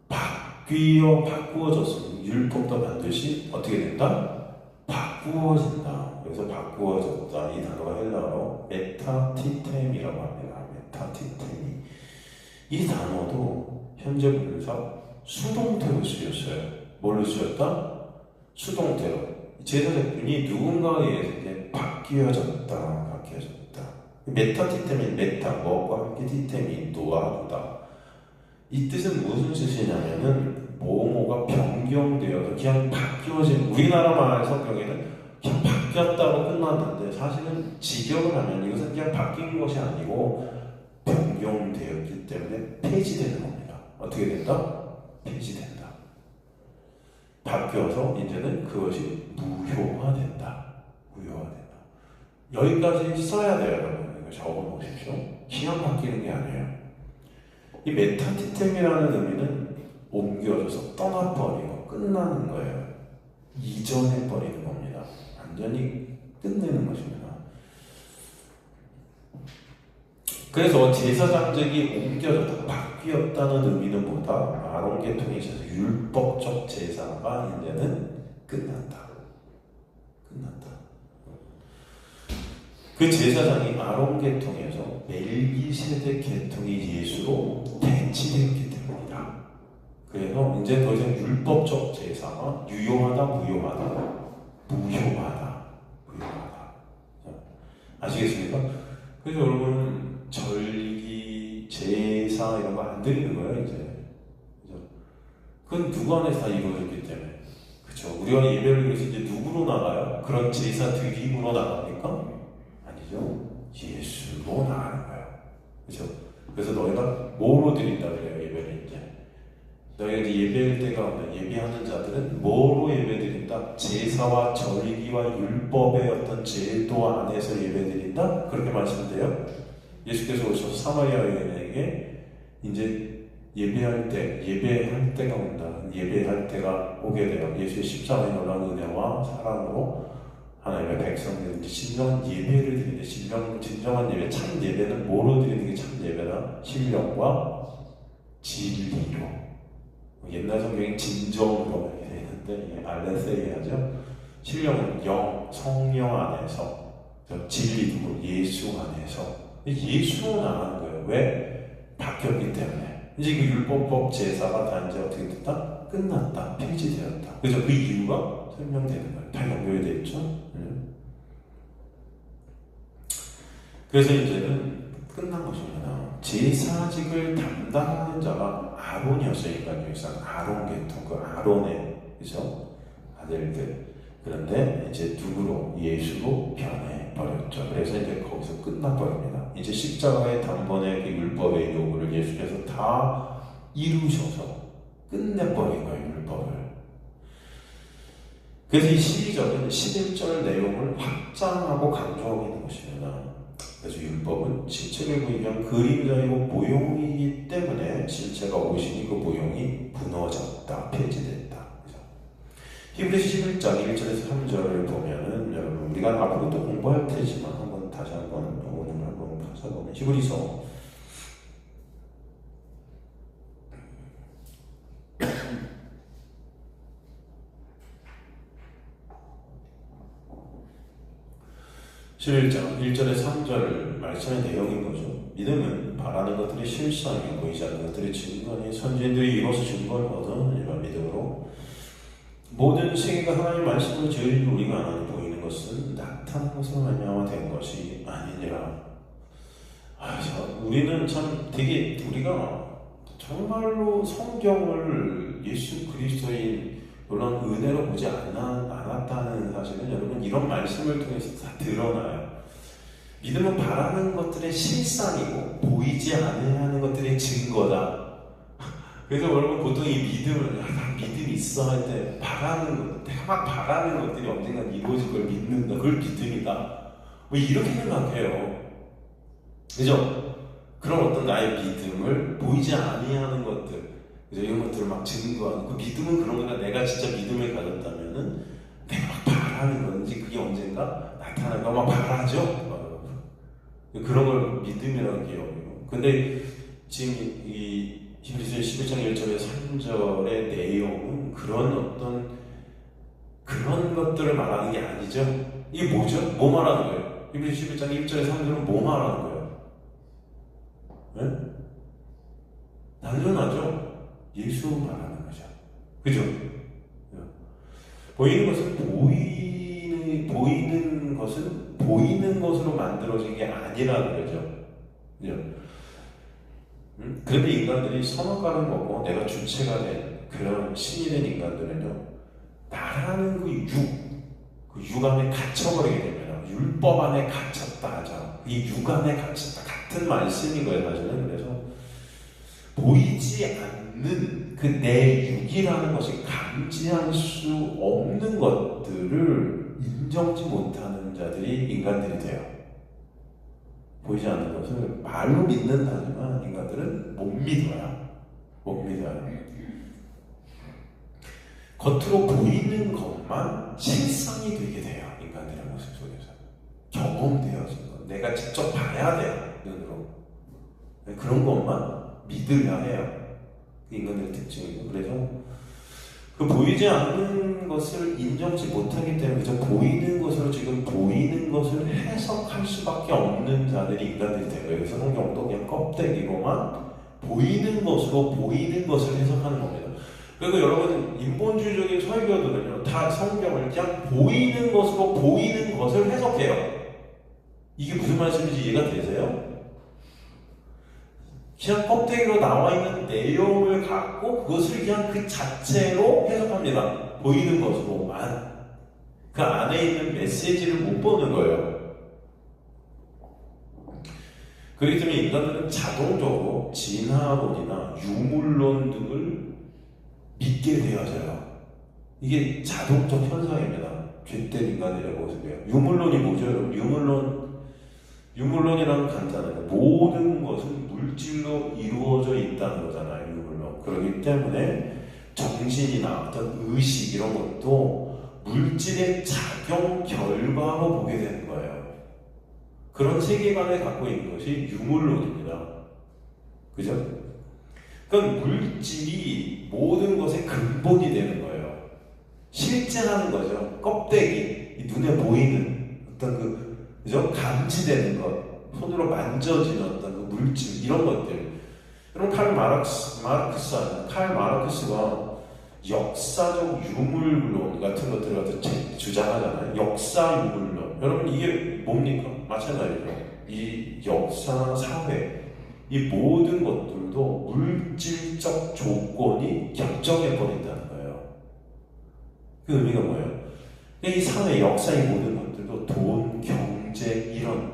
Speaker 1: 바꾸어졌습니다. 율법도 반드시 어떻게 된다? 바꾸어진다. 그래서 바꾸어졌다. 이 단어가 헬라어로 메타티템이라고 합니다. 메타티템이. 이 단어도 현재 분사 수동태로 쓰였어요. 뭘로 쓰였다? 수동태로. 제사 직분이 누군가에 의해서 이제 바뀌어졌다. 메타티템이 메타, 뭐와 함께 티템이 노아다. 이 뜻은 무슨 뜻이냐면은 뭐뭐가 변경되어서 그냥 바뀌어진, 우리나라 말 성경에는 그냥 바뀌었다고 끝났는데 사실은 직역을 하면 이것은 그냥 바뀐 것이 아니고 변경되었기 때문에 폐지되는 겁니다. 어떻게 된다? 폐지된다. 바뀌어서 이제는 그것이 무효화된다. 무효화된다. 여기까지 써야 돼요, 여러분. 적어 놓으십시오. 그냥 바뀌는 게 아니에요. 이 메타티템이라는 의미는 옮겨져서 떠나버리고 끝나는 거예요. 이전해버리는 겁니다. 완전히 끝내는 것입니다. 그래서 제사장직이 옮겨졌다, 바뀌었다는 의미는 뭐다? 아론 계통에 있어서 율법적 제사가 이제는 끝났다. 그 제사장이 아론 계통에서 멜기세덱 계통의 예수로 대치되었기 때문이다. 그래서 이제 더 이상 율법적 제사가 유효하다, 무효하다. 아시겠습니까? 그래서 여러분 절기, 제사 이런 거 안 드리는 거예요 이제. 그건 누구 안에서 다 이루어졌기 때문에. 그렇죠. 우리가 예배를 위해서 이제 누구로 나가요? 그런 제사 드림으로 나갑니까? 예수로 나가는 거예요. 그렇죠? 그래서 너희가 뭐로 드린다 그래요? 예배를 이제 너희가 이제 예배할 때가 오면 예배하는 자들은 뭐로 예배드린다? 제사와 절기와 율법의 어떤 제도 안에서 예배드린다? 그렇게 말씀드려요. 예수께서 오셔서 사마리아 여인에게 이제 예배할 때가 온다. 예배할 때가 오게 돼요. 예수의 십자가의 놀라운 은혜와 사랑으로 하나님의 백성들이 진정한 예배를 드리는데 진정한 예배, 참 예배는 뭐로 드리는 게 참 예배다? 신령과 진리로. 옛날 성경에 진정으로 이렇게 되어 있는데 알레세이아죠. 신령은 성령 안에서, 진리도 예수 안에서. 예수로 나가는 거예요. 왜? 바뀌었기 때문에. 이제 그 율법법 제사가 다 이제 어떻게 됐다? 끝났다. 폐지되었다. 그래서 그 이유가 설명되는 거예요. 다 연결이 되어 있죠? 그래서 이제는 끝난 것입니다. 제사직을 담당하는 자가 아론이었으니까 여기서 아론 계통, 그 아론의 그죠? 아들들. 그런데 이제 누구로? 예수로 변해버렸죠. 그래서 이제 거기서 끝나버립니다. 이제 십자가의 단번에 그 율법의 요구를 예수께서 다 이루셔서 끝내버린 거예요, 율법을. 그래서 이 12절은 11절 내용을 확장하고 강조하고 있는 것입니다. 그래서 율법은 실체를 보이면 그림자이고 모형이기 때문에 실체가 오시니 그 모형이 무너졌다, 폐지됐다. 히브리서 11장 1절에서 3절을 보면은 여러분 우리가 앞으로 또 공부할 테지만 다시 한번 오늘 한번 찾아보면 히브리서 11장 11장 1절에 3절 말씀의 내용인 거죠. 믿음은 바라는 것들이 실상이 보이지 않는 것들이 증거니 선지자들이 이것을 증거를 얻으니라. 믿음으로 모든 세계가 하나님 말씀을 저희 우리가 하나님 보이는 것은 나타난 것으로 말미암아 된 것이 아니니라. 우리는 참 되게 우리가 정말로 성경을 예수 그리스도인 물론 은혜로 보지 않았다는 사실은 여러분 이런 말씀을 통해서 다 드러나요. 믿음은 바라는 것들의 실상이고 보이지 않아야 하는 것들의 증거다. 그래서 여러분 보통 이 믿음을 나 믿음이 있어 할 때 바라는 것, 내가 막 바라는 것들이 언젠간 이루어질 걸 믿는다. 그걸 믿음이다. 왜 이렇게 생각해요? 그죠? 그런 어떤 나의 믿음을 보이지 아니하는 것들, 그죠? 이런 것들을 막 증거하는 그 믿음은 그런 거다. 내가 진짜 믿음을 가졌다면은 내가 막 바라는 건지 그게 언젠가 나타나고 막 바라죠. 그런 걸 믿음이라고 기억해요. 근데 지금 이 히브리서 11장 1절에 3절의 내용은 그런 것들을 말하는 게 아니죠. 이게 뭐죠? 뭐 말하는 거예요? 히브리서 11장 1절에 3절은 뭐 말하는 거예요? 네? 당연하죠. 예수 말하는 거죠. 그죠? 보이는 것은 보이는 것으로 만들어진 게 아니라 그러죠. 그죠? 그런데 인간들이 선악과를 먹고 내가 주체가 된 그런 신이 된 인간들은요, 나라는 그 육 안에 갇혀버리게 됩니다. 율법 안에 갇혔다 하죠. 이 육 안에 갇혔다. 같은 말씀인 거예요, 사실은. 그래서 보이지 않는 그 내 육이라는 것이 감지할 수 없는 것들을 인정지 못하는 자들이 인간들이 돼요. 보이지 않는 것을 말로 믿는다지만 인간들은 못 믿어요. 못 믿어요. 겉으로 보이는 것만 실상이 되게 돼요. 인간들의 모습 속에서 경험되어진 것, 내가 직접 봐야 돼요. 눈으로. 그런 것만 믿으려 해요. 그 인간들의 특징이고, 그래서 그 보이지 않는 것을 인정치 못하기 때문에 그저 보이는 것으로 지금 보이는 것을 해석할 수밖에 없는 자들이 인간들이 돼요. 여기서 성경도 그냥 껍데기로만 보이는 것으로 보이는 것을 해석하는 겁니다. 그리고 여러분 인본주의적인 설교들은요, 다 성경을 그냥 보이는 것으로 보이는 것을 해석해요. 이게 무슨 말씀인지 이해가 되세요? 그냥 껍데기로 나와 있는 내용을 갖고 그것을 그냥 그 자체로 해석합니다. 보이는 것으로만. 그 안에 있는 메시지를 못 보는 거예요. 그렇기 때문에 인간들은 자동적으로 진화론이나 유물론 등을 믿게 되어져요. 이게 자동적 현상입니다. 죄된 인간들의 모습이에요. 유물론이 뭐죠? 유물론이라는 간단해요. 모든 것은 물질로 이루어져 있다는 거잖아요. 유물론. 그렇기 때문에 정신이나 어떤 의식 이런 것도 물질의 작용 결과로 보게 되는 거예요. 그런 세계관을 갖고 있는 것이 유물론입니다. 그죠? 그건 물질이 모든 것의 근본이 되는 거예요. 실제라는 거죠. 껍데기, 눈에 보이는 어떤 그죠? 감지되는 것, 손으로 만져지는 어떤 그 물질, 이런 것들. 여러분, 칼 마르크스가 역사적 유물론 같은 것들을 갖다 주장하잖아요. 역사 유물론. 여러분, 이게 뭡니까? 마찬가지죠. 이 역사, 사회, 이 모든 것들도 물질적 조건이 결정해버린다는 거예요. 그 의미가 뭐예요? 이 사회, 역사의 모든 것들도 돈, 경제, 이런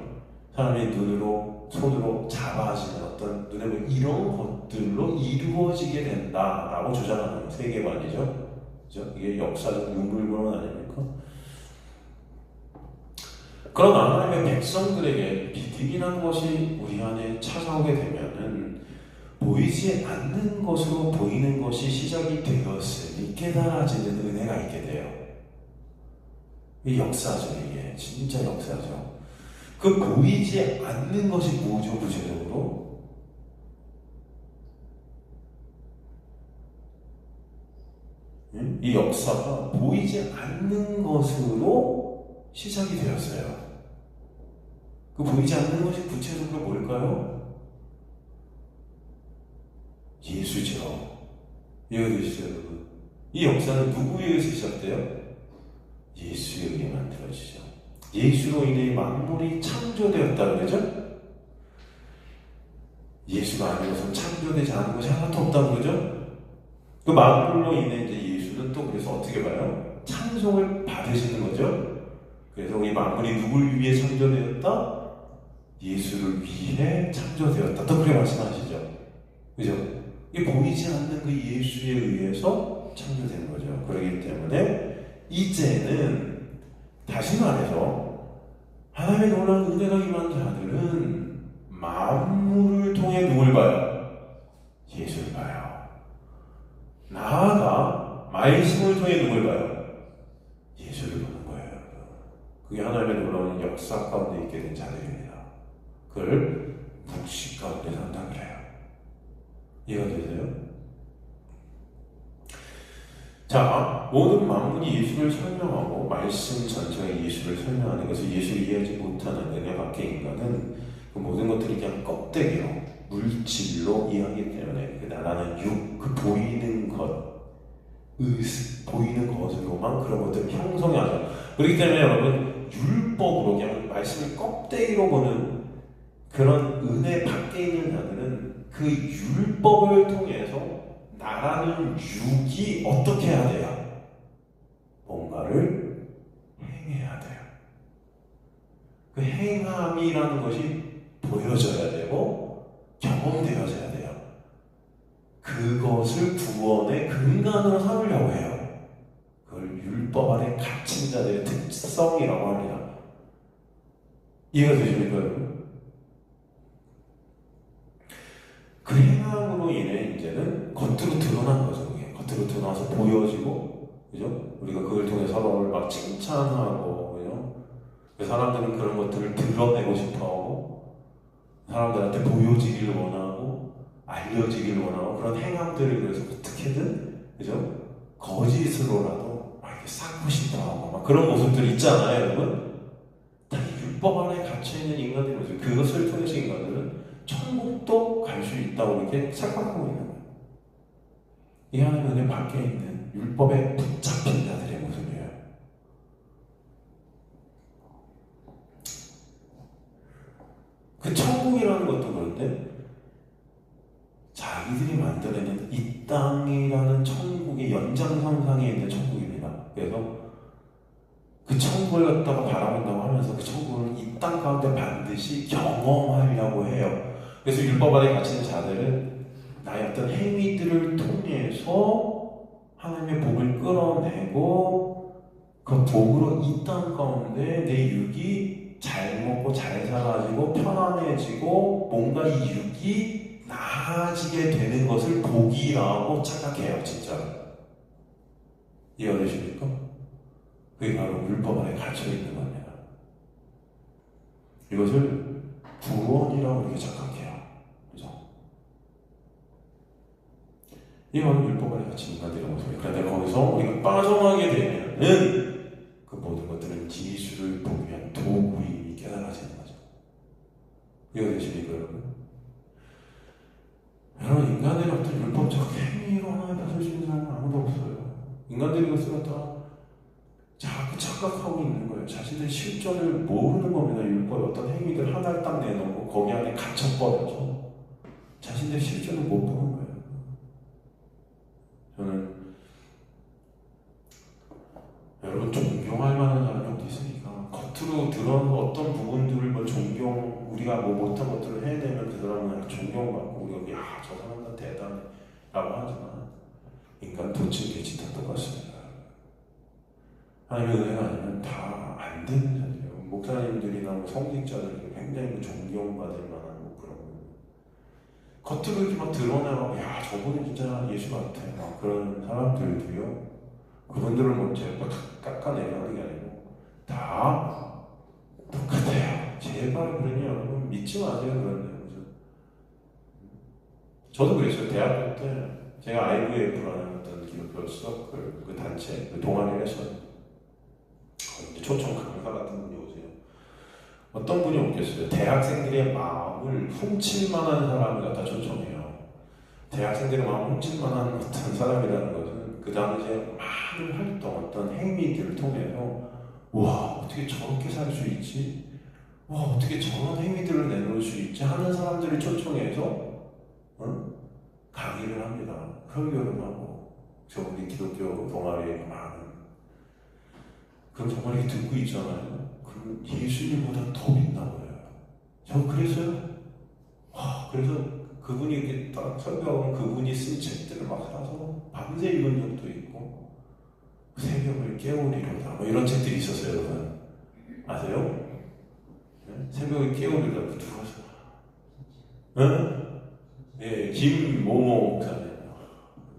Speaker 1: 사람의 눈으로, 손으로 잡아지는 어떤 눈에 보이는 이런 것들로 이루어지게 된다라고 주장하는 세계관이죠. 그죠? 이게 역사적 유물론 아닙니까? 그러나 하나님의 백성들에게 믿음이라는 것이 우리 안에 찾아오게 되면은 보이지 않는 것으로 보이는 것이 시작이 되었으니 깨달아지는 은혜가 있게 돼요. 이 역사죠. 이게 진짜 역사죠. 그 보이지 않는 것이 뭐죠? 구체적으로 이 역사가 보이지 않는 것으로 시작이 되었어요. 그 보이지 않는 것이 구체적으로 뭘까요? 예수죠. 이해되시죠, 여러분? 이 역사는 누구에 의해서 시작돼요? 예수에 의해 만들어지죠. 예수로 인해 만물이 창조되었다는 거죠? 예수가 아니어서 창조되지 않은 것이 하나도 없다는 거죠? 그 만물로 인해 이제 예수는 또 그래서 어떻게 봐요? 찬송을 받으시는 거죠? 그래서 이 만물이 누굴 위해 창조되었다? 예수를 위해 창조되었다. 또 그렇게 말씀하시죠. 그죠? 이게 보이지 않는 그 예수에 의해서 창조된 거죠. 그렇기 때문에 이제는 다시 말해서 하나님의 놀라운 은혜가 임한 자들은 만물을 통해 누굴 봐요? 예수를 봐요. 나아가 말씀을 통해 누굴 봐요? 예수를 보는 거예요. 그게 하나님의 놀라운 역사 가운데 있게 된 자들입니다. 그걸 묵시 가운데 산다 그래요. 이해가 되세요? 자, 모든 만물이 예수를 설명하고 말씀 전체가 예수를 설명하는 것을 예수를 이해하지 못하는 은혜 밖의 인간은 그 모든 것들이 그냥 껍데기로 물질로 이해하기 때문에 그 나라는 육, 그 보이는 것, 보이는 것으로만 그런 것들을 형성하죠. 그렇기 때문에 여러분 율법으로 그냥 말씀을 껍데기로 보는 그런 은혜 밖에 있는 자들은 그 율법을 통해서 나라는 육이 어떻게 해야 돼요? 뭔가를 행해야 돼요. 그 행함이라는 것이 보여져야 되고 경험되어져야 돼요. 그것을 구원의 근간으로 삼으려고 해요. 그걸 율법 안에 갇힌 자들의 특성이라고 합니다. 이해가 되십니까, 여러분? 그 행함으로 인해 이제는 겉으로 드러난 거죠. 그게 겉으로 드러나서 보여지고, 그죠? 우리가 그걸 통해 서로를 막 칭찬하고, 그죠? 사람들은 그런 것들을 드러내고 싶어하고, 사람들한테 보여지길 원하고, 알려지길 원하고, 그런 행함들을 그래서 어떻게든, 그죠? 거짓으로라도 막 이렇게 쌓고 싶다 하고, 막 그런 모습들이 있잖아요, 여러분? 다 율법 안에 갇혀있는 인간들이 뭐죠? 그것을 통해서 인간들은 천국도 갈 수 있다고 이렇게 착각하고 있는 거예요. 이 하나님의 은혜 밖에 있는 율법에 붙잡힌 자들의 모습이에요. 그 천국이라는 것도 그런데 자기들이 만들어낸 이 땅이라는 천국의 연장선상에 있는 천국입니다. 그래서 그 천국을 갖다가 바라본다고 하면서 그 천국을 이 땅 가운데 반드시 경험하려고 해요. 그래서 율법 안에 갇힌 자들은 나의 어떤 행위들을 통해서 하나님의 복을 끌어내고 그 복으로 이 땅 가운데 내 육이 잘 먹고 잘 살아지고 편안해지고 뭔가 이 육이 나아지게 되는 것을 복이라고 착각해요. 진짜로. 이해가 되십니까? 그게 바로 율법 안에 갇혀있는 겁니다. 이것을 구원이라고 이렇게 착각해요. 그죠? 이 바로 율법 안에 갇힌 인간들의 모습이에요. 그런데 거기서 우리가 빠져나가게 되면은 그 모든 것들은 예수를 보기 위한 도구임이 깨달아지는 거죠. 이해가 되십니까, 여러분? 여러분, 인간들의 어떤 율법적 행위로 하나님 앞에 설 수 있는 사람은 아무도 없어요. 인간들이 그것을 갖다가 자꾸 착각하고 있는 거예요. 자신의 실존을 모르는 겁니다. 율법의 어떤 행위들 하나를 딱 내놓고 거기 안에 갇혀버려서 자신의 실존을 못 보는 거예요. 저는 여러분 존경할 만한 사람이 어디 있습니까? 겉으로 드러난 어떤 부분들을 뭐 존경, 우리가 뭐 못한 것들을 해내면 그 사람은 존경받고 우리가 야, 저 사람은 대단해 라고 하지만 인간 도친 개치 다 똑같습니다. 하나님의 은혜가 아니면 다 안 되는 자들이에요. 목사님들이나 뭐 성직자들이 굉장히 존경받을 만한 뭐 그런 겉으로 이렇게 막 드러내고 야 저분이 진짜 예수 같아 막 그런 사람들도요. 그분들을 뭐 제가 깎아내려는 게 아니고 다 똑같아요. 제발 그러니 여러분 믿지 마세요. 그런데 저도 그랬어요. 대학교 때 제가 IVF라는 어떤 기독교 서클 그 단체 그 동아리를 했어요. 초청 강사 같은 분이 오세요. 어떤 분이 없겠어요. 대학생들의 마음을 훔칠 만한 사람을 갖다 초청해요. 대학생들의 마음을 훔칠 만한 어떤 사람이라는 것은 그 당시에 많은 활동, 어떤 행위들을 통해서 와, 어떻게 저렇게 살 수 있지? 와, 어떻게 저런 행위들을 내놓을 수 있지? 하는 사람들을 초청해서 강의를 합니다. 설교를 하고 저분이 기독교 동아리에 많은 그럼 정말 이렇게 듣고 있잖아요. 그럼 예수님보다 더 빛나 보여요. 저 그래서요. 그래서 그분이 이렇게 딱 설교하면 그분이 쓴 책들을 막 사서 밤새 읽은 적도 있고 새벽을 깨우리로다 뭐 이런 책들이 있었어요. 여러분 아세요? 네? 새벽을 깨우리로다 누가 써? 네, 김모모 목사님.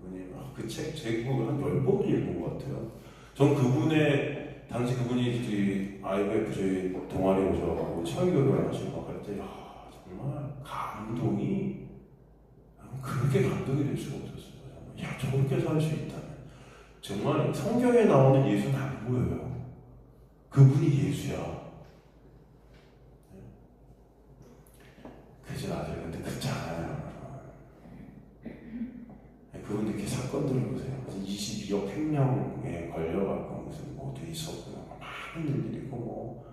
Speaker 1: 그분이 그 책 제국 한 10번을 읽은 것 같아요. 전 그분의 당시 그분이 IMF 저희 동아리에 오셔가지고 설교를 하시고 막 그랬더니 정말 감동이 그렇게 감동이 될 수가 없었어요. 야, 저렇게 살 수 있다면 정말 성경에 나오는 예수는 안 보여요. 그분이 예수야. 그러지 마세요. 근데 그렇잖아요. 그분들 이렇게 사건들을 보세요. 22억 횡령에 걸려갖고 무슨 뭐도 있었고요. 많은 일들이 있고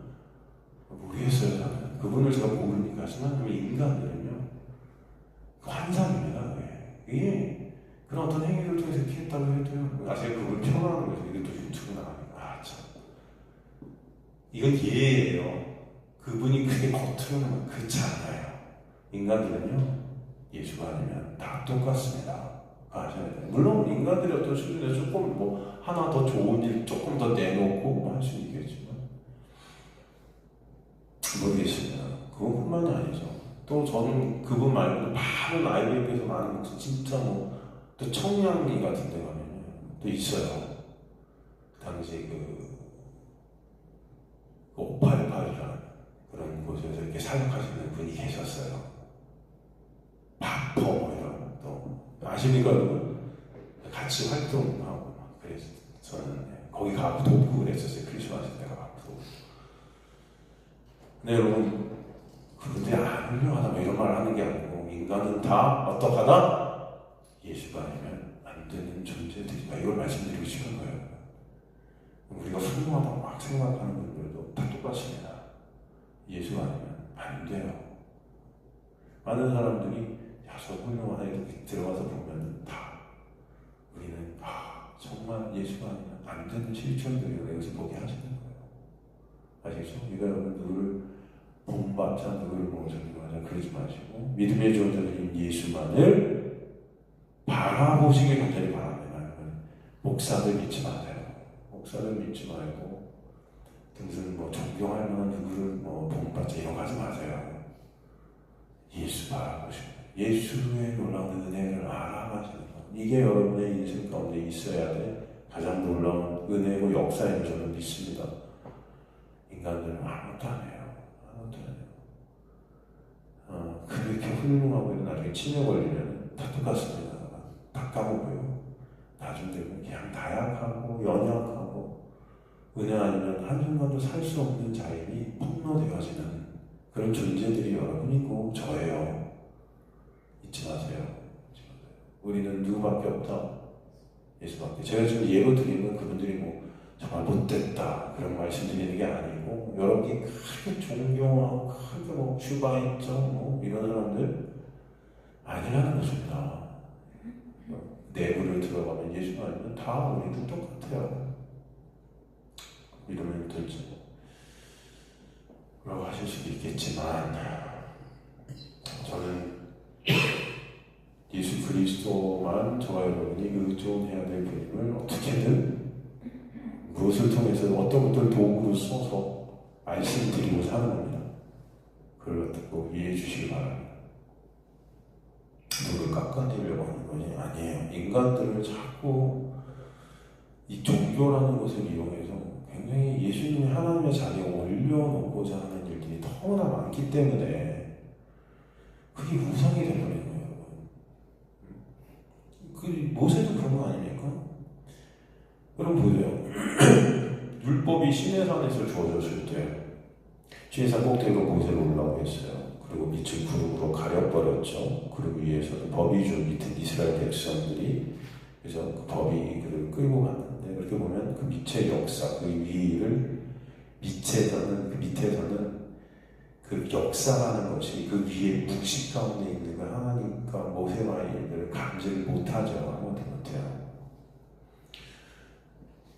Speaker 1: 모르겠어요. 저는 그분을 제가 모르니까 하지만 인간들은요 환상입니다. 이게 그런 어떤 행위를 통해서 이렇게 했다고 해도요. 제가 그걸 평하는 거죠. 이게 또 유튜브 나가니까 참 이건 예예요. 그분이 그게 겉으로는 그렇지 않아요. 인간들은요 예수가 아니면 다 똑같습니다. 아셔야 돼요. 물론 인간들이 어떤 수준에 조금 하나 더 좋은 일 조금 더 내놓고 할 수 있겠지만 모르겠습니다. 그것뿐만이 아니죠. 또 저는 그분 말고도 많은 IMF에서 많은 진짜 또 청량리 같은 데 가면 또 있어요. 그 당시 그 588이라는 그런 곳에서 이렇게 사역하시는 분이 계셨어요. 바퍼 이런 또 아십니까 여러분? 같이 활동하고 그래서 저는 거기 가고 돕고 그랬었어요. 크리스마스 때 가고. 근데 여러분 그분들이 안 훌륭하다 이런 말 하는 게 아니고 인간은 다 어떡하다? 예수가 아니면 안 되는 존재들이다. 이걸 말씀드리고 싶은 거예요. 우리가 훌륭하다고 막 생각하는 분들도 다 똑같습니다. 예수가 아니면 안 돼요. 많은 사람들이 저 훌륭하다 이렇게 들어가서 보면 다 우리는 정말 예수가 아니면 안 되는 실천들을 여기서 보게 하시는 거예요. 아시죠? 이거 여러분 누구를 본받자 누구를 저기하자 그러지 마시고 믿음의 존재들인 예수만을 바라보시길 간절히 바랍니다. 목사들 믿지 마세요. 목사들 믿지 말고 무슨 존경할 만한 누구를 본받자 이런 거 하지 마세요. 예수 바라보시고 예수의 놀라운 은혜를 알아가시는 것. 이게 여러분의 인생 가운데 있어야 돼. 가장 놀라운 은혜고 역사인 저는 믿습니다. 인간들은 아무것도 안 해요. 아무것도 안 해요. 그렇게 훌륭하고 나중에 치매 걸리면 다 똑같습니다. 다 까먹어요. 나중 되면 그냥 나약하고 연약하고 은혜 아니면 한순간도 살 수 없는 자인이 폭로되어지는 그런 존재들이 여러분이고 저예요. 잊지 마세요. 우리는 누구밖에 없다? 예수밖에. 제가 지금 예로 드리면 그분들이 정말 못됐다 그런 말씀 드리는 게 아니고 여러분이 크게 존경하고 크게 슈바인처 이런 사람들 아니라는 것입니다. 내부를 들어가면 예수가 아니면 다 우리도 똑같아요. 믿음을 들지 라고 하실 수도 있겠지만 저는 예수 그리스도만 저와 여러분이 의존해야 될 분임을 어떻게든 무엇을 통해서 어떤 것들을 도구로 써서 말씀드리고 사는 겁니다. 그걸 꼭 이해해 주시기 바랍니다. 누굴 깎아내리려고 하는 것이 아니에요. 인간들을 자꾸 이 종교라는 것을 이용해서 굉장히 예수님이 하나님의 자리에 올려놓고자 하는 일들이 너무나 많기 때문에 그게 우상이 되버리는 거예요. 그 모세도 그런 거 아닙니까? 여러분 보세요. 율법이 시내산에서 주어졌을 때 시내산 꼭대기로 모세를 올라오게 했어요. 그리고 밑을 구름으로 가려버렸죠. 그리고 위에서는 법이 준 밑에 이스라엘 백성들이 그래서 그 법이 그를 끌고 갔는데 그렇게 보면 그 밑의 역사, 그 위를 밑에서는 그 역사라는 것이 그 위에 묵식 가운데 있는 그 하나님과 모세와의 일들을 감지를 못하죠. 아무것도 못해요.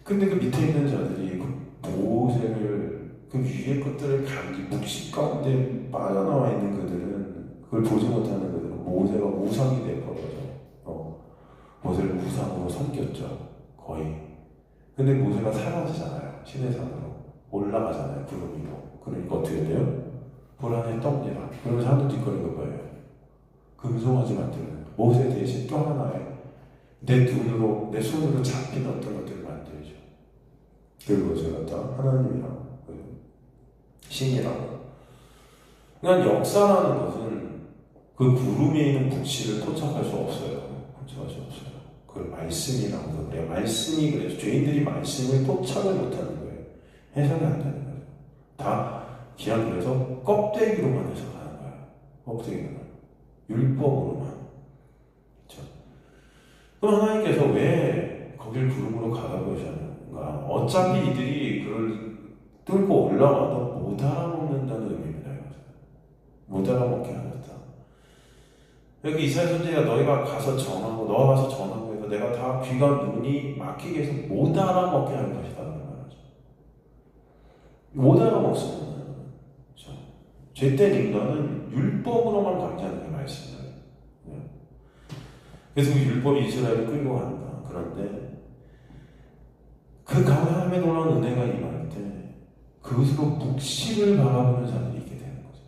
Speaker 1: 근데 그 밑에 있는 자들이 그 모세를 그 위의 것들을 감지 묵식 가운데 빠져나와 있는 그들은 그걸 보지 못하는 그들은 모세가 우상이 되어버려서 모세를 우상으로 섬겼죠. 거의. 근데 모세가 사라지잖아요. 시내산으로 올라가잖아요. 구름 위로. 그러니까 어떻게 돼요? 불안에 떡니라. 그러면서 하늘 뒷거리가 뭐예요? 금송아지 만들어요. 모세 대신 또 하나의 내 손으로 잡힌 어떤 것들을 만들죠. 그것을 갖다 하나님이라고 신이라고. 그러니까 역사라는 것은 그 구름 위에 있는 묵시를 포착할 수 없어요. 포착할 수 없어요. 그걸 말씀이라고 그래요. 말씀이 그래서 죄인들이 말씀을 포착을 못하는 거예요. 해석이 안 되는 거예요. 다 그냥 그래서 껍데기로만 해석하는 거예요. 껍데기로만. 율법으로만. 그렇죠? 그럼 하나님께서 왜 거길 구름으로 가다보셨는가? 어차피 이들이 그걸 뚫고 올라와도 못 알아먹는다는 의미입니다. 못 알아먹게 하셨다. 여기 이사야 선지자가 너가 가서 전하고 해서 내가 다 귀가 눈이 막히게 해서 못 알아먹게 하는 것이다. 못 알아먹습니다. 그렇죠? 죄된 인간은 율법으로만 감지하는 게 말씀이에요. 그래서 그 율법이 이스라엘을 끌고 간다. 그런데 그 가운데 하나님의 놀라운 은혜가 임할 때 그것으로 묵시를 바라보는 사람이 있게 되는 거죠.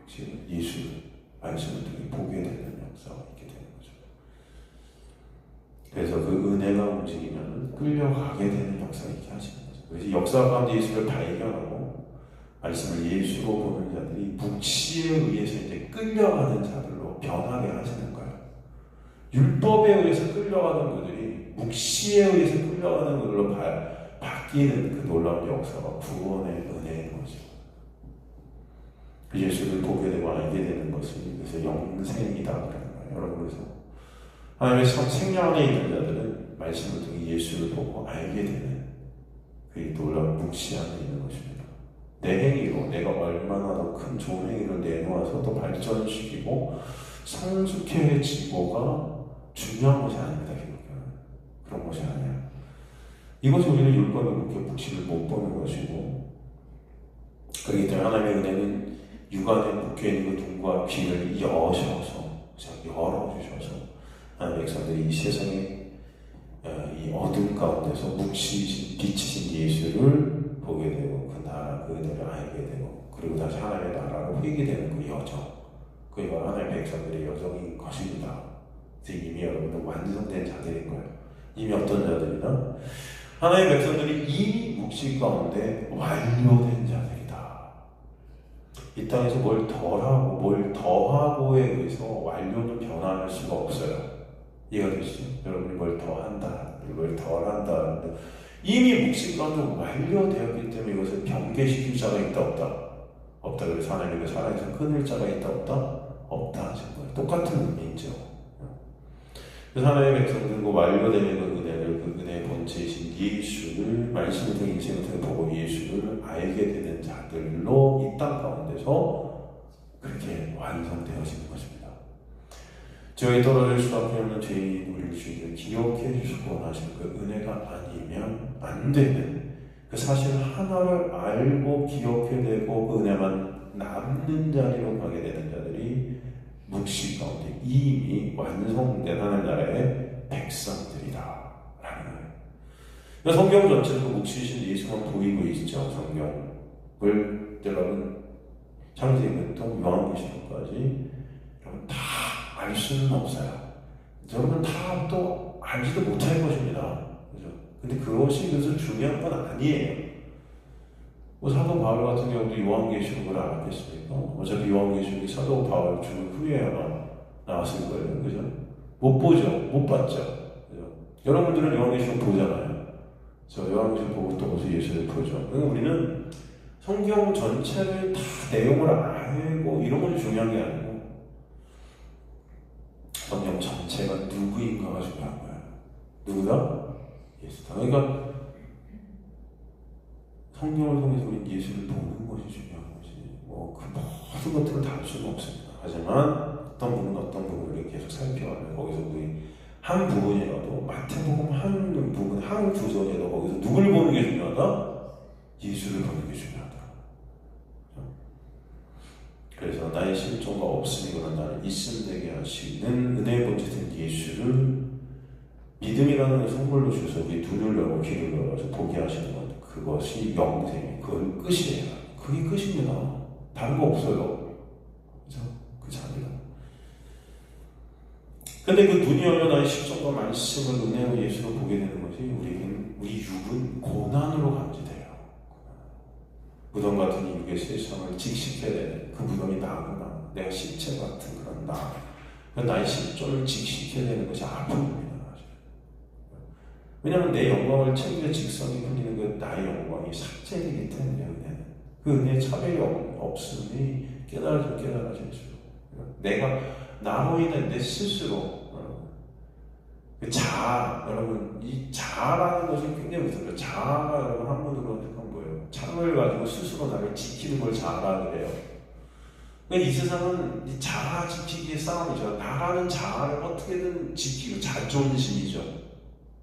Speaker 1: 묵시를, 예수를, 말씀을 통해 보게 되는 역사가 있게 되는 거죠. 그래서 그 은혜가 움직이면 끌려가게 되는 역사가 있게 하시는 거죠. 그래서 역사 가운데 예수를 발견하고 말씀을 예수로 보는 자들이 묵시에 의해서 이제 끌려가는 자들로 변하게 하시는 거예요. 율법에 의해서 끌려가는 그들이 묵시에 의해서 끌려가는 그들로 바뀌는 그 놀라운 역사가 구원의 은혜인 거죠. 그 예수를 보게 되고 알게 되는 것은 그래서 영생이다 그러는 거예요. 여러분 그래서 하나님의 생명 안에 있는 자들은 말씀을 통해 예수를 보고 알게 되는 그 놀라운 묵시 안에 있는 것입니다. 내 행위로 내가 얼마나 더 큰 좋은 행위를 내놓아서 또 발전시키고 성숙해지고가 중요한 것이 아닙니다. 그런 것이 아니에요. 이것이 우리는 율법의 묵시를 못 보는 것이고 그렇기 때문에 하나님의 은혜는 육안에 묶여있는 그 눈과 귀를 여셔서 열어주셔서 하나님의 백성들이 이 세상의 이 어둠 가운데서 묵시이신 빛이신 예수를 보게 되고 그 나라 그 은혜를 알게 되고 그리고 다시 하나님의 나라로 회귀되는 그 여정 그게 바로 하나님의 백성들의 여정인 것입니다. 이미 여러분은 완성된 자들인 거예요. 이미 어떤 자들이나 하나님의 백성들이 이미 묵시 가운데 완료된 자들이다. 이 땅에서 뭘 덜하고 뭘 더하고에 의해서 완료는 변화할 수가 없어요. 이해가 되시죠? 여러분이 뭘 더한다, 뭘 덜한다. 이미 묵시 가운데 완료되었기 때문에 이것을 변개시킬 자가 있다 없다? 없다. 그래서 하나님의 사랑에서 끊을 자가 있다 없다? 없다 하신 거예요. 똑같은 의미죠. 그래서 하나님의 백성들은 그 완료되는 그 은혜를 그 은혜의 본체이신 예수를 말씀을 통해 인생을 통해 보고 예수를 알게 되는 자들로 이 땅 가운데서 그렇게 완성되어지는 것입니다. 저희 떨어질 수밖에 없는 죄인 우리를 주님을 기억해 주시고 원하시는 그 은혜가 아니면 안 되는 그 사실 하나를 알고 기억해내고 그 은혜만 남는 자리로 가게 되는 자들이 묵시 가운데 이미 완성된 하나님 나라의 백성들이다 라는 거예요. 그러니까 성경 전체에서 묵시이신 예수만 보이고 있죠. 성경을 여러분 창세기부터 요한계시록까지 여러분 다 알 수는 없어요. 여러분 다 또 알지도 못할 것입니다. 그죠? 근데 그것이 그래서 중요한 건 아니에요. 뭐 사도 바울 같은 경우도 요한계시록을 알았겠습니까? 어차피 요한계시록이 사도 바울 죽은 후에 아마 나왔을 거예요. 그죠? 못 보죠. 못 봤죠. 그죠? 여러분들은 요한계시록 보잖아요. 저 요한계시록 보고 또 거기서 예수를 보죠. 그러니까 우리는 성경 전체를 다 내용을 알고 이런 건 중요한 게 아니고 성경 전체가 누구인가가 중요한 거야. 누구다? 예수다. 그러니까 성경을 통해서 우리는 예수를 보는 것이 중요한 것이지 그 모든 것들을 다룰 수는 없습니다. 하지만 어떤 부분을 계속 살펴가면 거기서 우리 한 부분이라도 마태복음 한 부분, 한 구절이라도 거기서 누굴 보는 게 중요하다? 예수를 보는 게 중요하다. 그래서 나의 실존과 없음이거나 나를 있음 되게 하시는 은혜의 본체된 예수를 믿음이라는 선물로 주셔서 우리 눈을 열고 귀를 열어서 보게 하시는 것, 그것이 영생이 그걸 끝이에요. 그게 끝입니다. 다른 거 없어요. 그죠? 그 자리가. 근데 그 눈이 열려 나의 실존과 말씀을 은혜로 예수로 보게 되는 것이 우리 육은 고난으로 감지돼요. 무덤 같은 이 육의 세상을 직시해야 되는 그 무덤이 나구나. 내가 시체 같은 그런 나. 나의 실존을 직시해야 되는 것이 아픔입니다. 왜냐하면 내 영광을 챙겨 직성이 풀리는 그 나의 영광이 삭제되기 때문에 은혜는. 그 은혜의 차별이 없으니 깨달아질수록 내가 나로 인해 내 스스로 그 자아, 여러분 이 자아라는 것이 굉장히 무섭죠. 자아가 여러분 한문으로 생각하면 뭐예요? 창을 가지고 스스로 나를 지키는 걸 자아라 그래요. 그러니까 이 세상은 이 자아 지키기의 싸움이죠. 나라는 자아를 어떻게든 지키고 자존심이죠.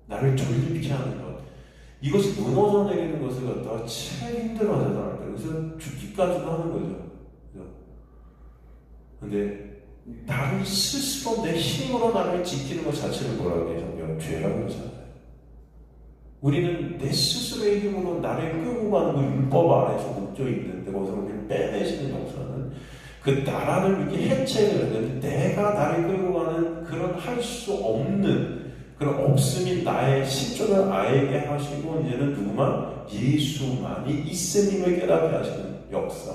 Speaker 1: 나를 존립케 하는 것. 이것이 무너져 내리는 것을 갖다가 제일 힘들어 하잖아요. 그래서 죽기까지도 하는 거죠. 근데 나를 스스로 내 힘으로 나를 지키는 것 자체를 뭐라고 해요? 성경은 죄라고 그러잖아요. 우리는 내 스스로의 힘으로 나를 끌고 가는 그 율법 안에서 묶여 있는데 거기서 우리를 빼내시는 역사는 그 나라를 이렇게 해체를 했는데 내가 나를 끌고 가는 그런 할 수 없는 그런 없음인 나의 실존을 알게 하시고 이제는 누구만? 예수만이 있음임을 깨닫게 하시는 역사.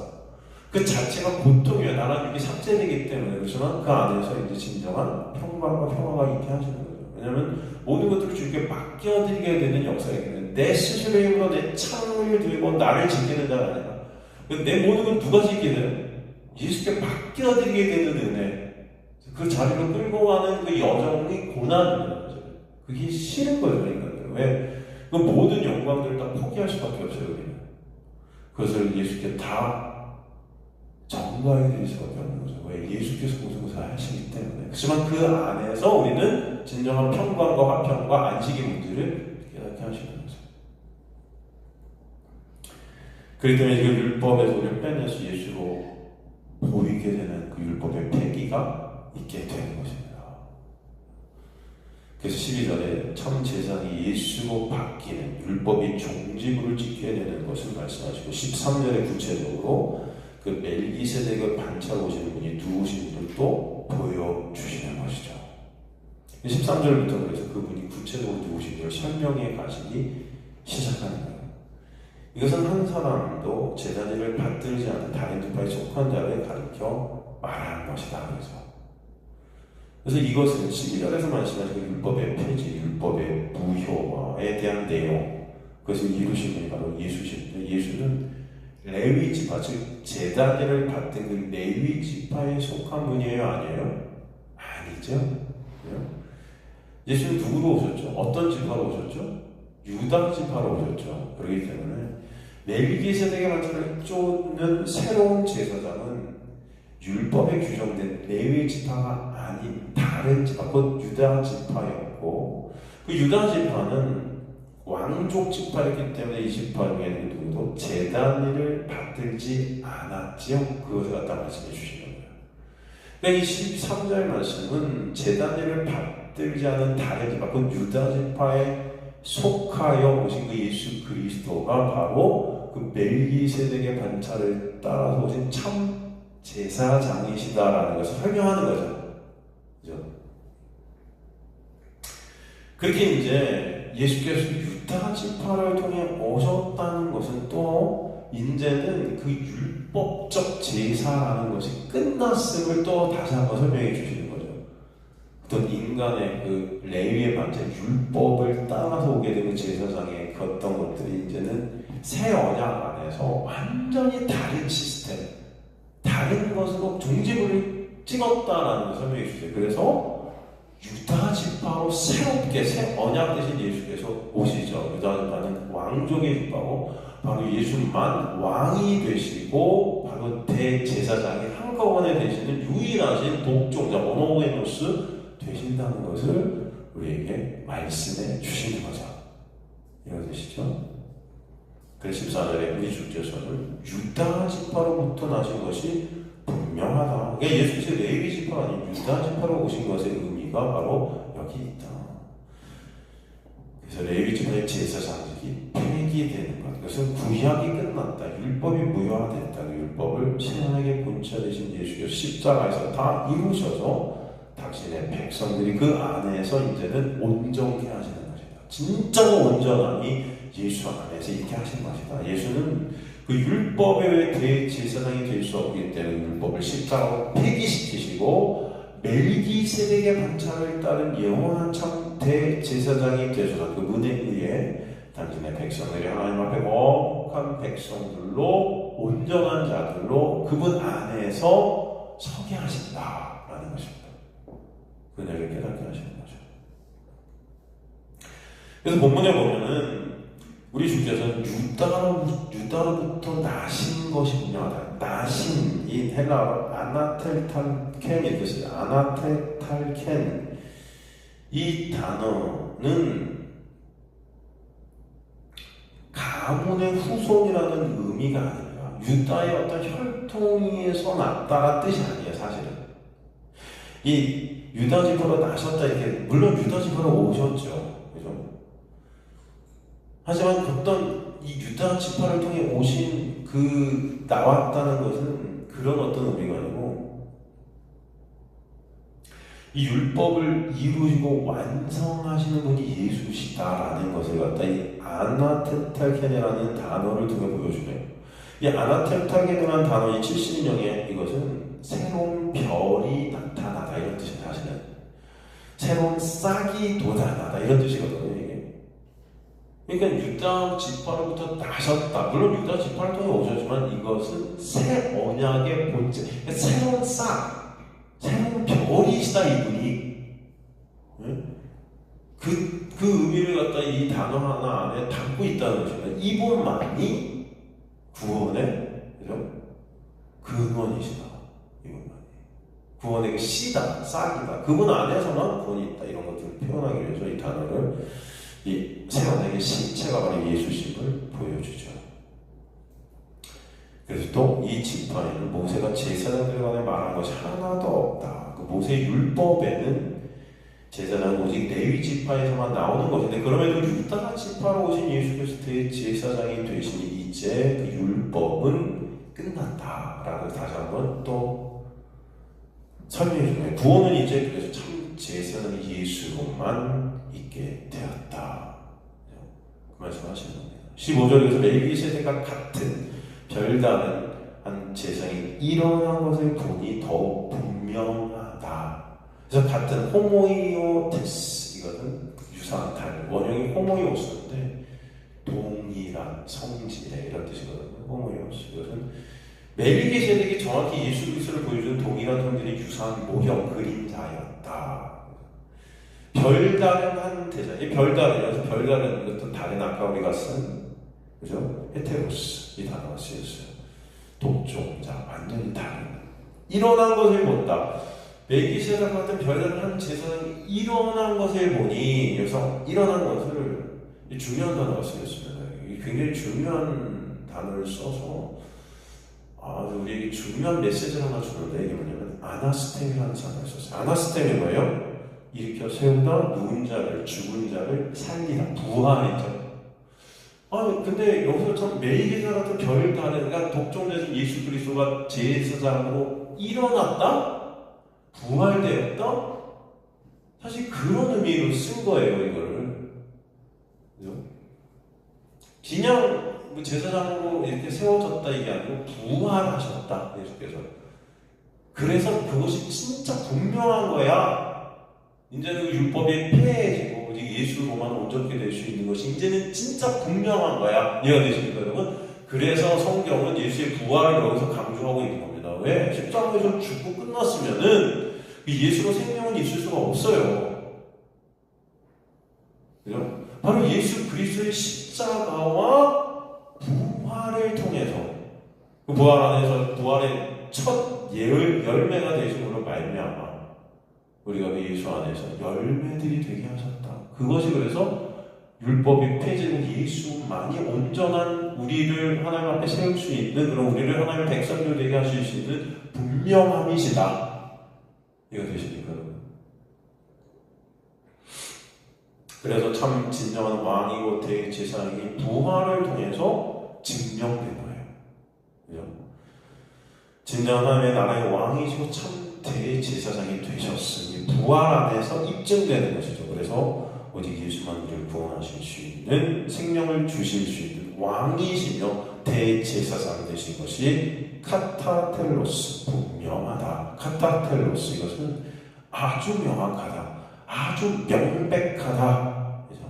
Speaker 1: 그 자체가 고통이에요. 나는 이게 삭제되기 때문에. 그렇지만 그 안에서 이제 진정한 평강과 평화가 있게 하시는 거죠. 왜냐하면 모든 것들을 주님께 맡겨드리게 되는 역사이기 때문에 내 스스로의 힘으로 내 창을 들고 나를 지키는 자가 아니라 내 모든 건 누가 지키게 돼요? 예수께 맡겨드리게 되는 은혜. 그 자리로 끌고 가는 그 여정이 고난입니다. 그게 싫은 거예요, 인간들은. 왜? 그 모든 영광들을 다 포기할 수밖에 없어요, 우리는. 그것을 예수께 다 전가해 드릴 수밖에 없는 거죠. 왜? 예수께서 모든 것을 하시기 때문에. 그렇지만 그 안에서 우리는 진정한 평강과 화평과 안식의 문제를 깨닫게 하시는 거죠. 그렇기 때문에 그 율법에서 우리를 빼내서 예수로 보이게 되는 그 율법의 폐기가 있게 되는 것입니다. 그래서 12절에 참 제사장이 예수로 바뀌는 율법이 종지부를 지켜야 되는 것을 말씀하시고 13절에 구체적으로 그 멜기세덱을 반차로 오시는 분이 누구신지를 또 보여주시는 것이죠. 13절부터 그래서 그분이 구체적으로 누구신지를 설명해 가시기 시작하는 거예요. 이것은 한 사람도 제사지를 받들지 않는 다른 두 파에 속한 자를 가리켜 말하는 것이다. 그래서 이것은 12절에서 말씀하신 율법의 폐지, 율법의 무효화에 대한 내용, 그것을 이루신 분이 바로 예수십니다. 예수는 레위 지파, 즉 제사제를 받은 그 레위 지파에 속한 분이에요, 아니에요? 아니죠. 예수는 누구로 오셨죠? 어떤 지파로 오셨죠? 유다 지파로 오셨죠. 그렇기 때문에 멜기세덱의 반차를 쫓는 새로운 제사장은 율법에 규정된 레위 지파가 아닌 다른 지파, 곧 유다 지파였고, 그 유다 지파는 왕족 지파였기 때문에 이 지파 중에는 누구도 제단을 받들지 않았지요. 그것을 갖다 말씀해 주시는 거예요. 그러니까 이 13절 말씀은 제단을 받들지 않은 다른 지파, 곧 유다 지파에 속하여 오신 그 예수 그리스도가 바로 그 멜기세덱의 반차를 따라서 오신 참 제사장이시다라는 것을 설명하는 거죠. 그죠? 그렇게 이제 예수께서 유다 지파를 통해 오셨다는 것은 또 이제는 그 율법적 제사라는 것이 끝났음을 또 다시 한번 설명해 주시는 거죠. 어떤 인간의 그 레위의 반제 율법을 따라서 오게 되는 제사장의 그 어떤 것들이 이제는 새 언약 안에서 완전히 다른 시스템, 다른 것으로 종지부를 찍었다라는 걸 설명해 주세요. 그래서 유다 지파로 새롭게 새 언약 대신 예수께서 오시죠. 유다 지파는 왕족의 지파고 바로 예수만 왕이 되시고 바로 대제사장이 한꺼번에 되시는 유일하신 독종자 모노게노스 되신다는 것을 우리에게 말씀해 주시는 거죠. 이해되시죠? 그래서 14절에 우리 주께서는 유다 지파로부터 나신 것이 분명하다. 그러니까 예수께서 레위 지파가 아닌 유다 지파로 오신 것의 의미가 바로 여기 있다. 그래서 레위 지파의 제사장직이 폐기되는 것. 그것은 구약이 끝났다. 율법이 무효화됐다. 율법을 신앙에게 본체되신 예수께서 십자가에서 다 이루셔서 당신의 백성들이 그 안에서 이제는 온전케 하시는 것이다. 진짜로 온전함이 예수 안에서 이렇게 하신 것이다. 예수는 그 율법의 대제사장이 될 수 없기 때문에 율법을 십자가로 폐기시키시고 멜기세덱의 반차를 따른 영원한 참 대제사장이 되셔서 그분에 의해 당신의 백성들이 하나님 앞에 거룩한 백성들로 온전한 자들로 그분 안에서 서게 하신다라는 것입니다. 그녀를 깨닫게 하시는 거죠. 그래서 본문에 보면은 우리 주께서는 유다로부터 나신 것이 분명하다. 나신, 이 헬라어로 아나텔탈켄 뜻이에요. 아나텔탈켄. 이 단어는 가문의 후손이라는 의미가 아니라 유다의 어떤 혈통에서 났다는 뜻이 아니에요, 사실은. 이 유다 지파로 나셨다, 이렇게, 물론 유다 지파로 오셨죠. 하지만 어떤 이 유다 지파를 통해 오신 그 나왔다는 것은 그런 어떤 의미가 아니고 이 율법을 이루시고 완성하시는 분이 예수시다라는 것을 갖다 이 아나테탈켄이라는 단어를 통해 보여주네요. 이 아나테탈켄이라는 단어의 70년에 이것은 새로운 별이 나타나다 이런 뜻입니다. 사실은 새로운 싹이 돋아나다 이런 뜻이거든요. 그러니까 유다 지파로부터 나셨다. 물론 유다 지파를 통해 오셨지만 이것은 새 언약의 본질, 새로운 싹, 새로운 별이시다 이분이. 그 의미를 갖다 이 단어 하나 안에 담고 있다는 것입니다. 이분만이 구원의 근원이시다. 이분만이 구원의 그 씨다, 싹이다. 그분 안에서만 구원이 있다. 이런 것들을 표현하기 위해서 이 단어를 이 새 언약의 실체가 바로 예수심을 보여주죠. 그래서 또 이 지파에는 모세가 제사장들 간에 말한 것이 하나도 없다. 그 모세 율법에는 제사장은 오직 레위 지파에서만 나오는 것인데 그럼에도 유다 지파로 오신 예수께서 대제사장이 되시니 이제 그 율법은 끝났다라고 다시 한번 또 설명해 주네요. 구원은 이제 그래서 참 제사장이 예수로만 있게 되었다. 그 말씀하시는 겁니다. 15절에서 멜기세덱과 같은 별다른 한 제사장이 일어난 것을 보니 더욱 분명하다. 그래서 같은 호모이오테스, 이것은 유사한 달, 원형이 호모이오스인데 동일한 성질의 이런 뜻이거든요. 호모이오스. 이것은 멜기세덱이 정확히 예수 그리스도를 보여주는 동일한 성질의 유사한 모형 그림자였다. 별다른 한 대자, 이 별다른, 별다른 어떤 다른 아까 우리가 쓴, 그죠? 헤테로스, 이 단어가 쓰였어요. 독종자, 완전히 다른. 일어난 것을 본다. 멜기세덱 같은 별다른 한 제사장이 일어난 것을 보니, 그래서 일어난 것을, 중요한 단어가 쓰였습니다. 굉장히 중요한 단어를 써서, 우리에게 중요한 메시지를 하나 주는데, 이게 뭐냐면, 아나스템이라는 단어를 썼어요. 아나스템이 뭐예요? 일으켜 세운다, 누운 자를, 죽은 자를 살리다, 부활이죠. 근데 여기서 참 멜기세덱 같은 별다른, 그러니까 독종되신 예수 그리스도가 제사장으로 일어났다? 부활되었다? 사실 그런 의미로 쓴 거예요, 이거를. 그죠? 그냥 제사장으로 이렇게 세워졌다 이게 아니고 부활하셨다, 예수께서. 그래서 그것이 진짜 분명한 거야. 이제는 율법이 폐해지고 오직 예수로만 온전케 될 수 있는 것이 이제는 진짜 분명한 거야. 이해가 되십니까, 여러분? 그래서 성경은 예수의 부활을 여기서 강조하고 있는 겁니다. 왜? 십자가에서 죽고 끝났으면은 예수로 생명은 있을 수가 없어요. 그죠? 바로 예수 그리스도의 십자가와 부활을 통해서 그 부활 안에서 부활의 첫 열매가 되심으로 말미암아 우리가 그 예수 안에서 열매들이 되게 하셨다. 그것이 그래서 율법이 폐지된 예수만이 온전한 우리를 하나님 앞에 세울 수 있는 그런 우리를 하나님의 백성들 되게 하실 수 있는 분명함이시다. 이거 되십니까? 그래서 참 진정한 왕이고 대제사장이 부활을 통해서 증명된 거예요. 그죠? 진정한 하나님의 나라의 왕이시고 참 대제사장이 되셨으니 부활 안에서 입증되는 것이죠. 그래서 오직 예수만 우리를 구원하실 수 있는 생명을 주실 수 있는 왕이시며 대제사장 되신 것이 카타텔로스, 분명하다. 카타텔로스, 이것은 아주 명확하다. 아주 명백하다. 그죠?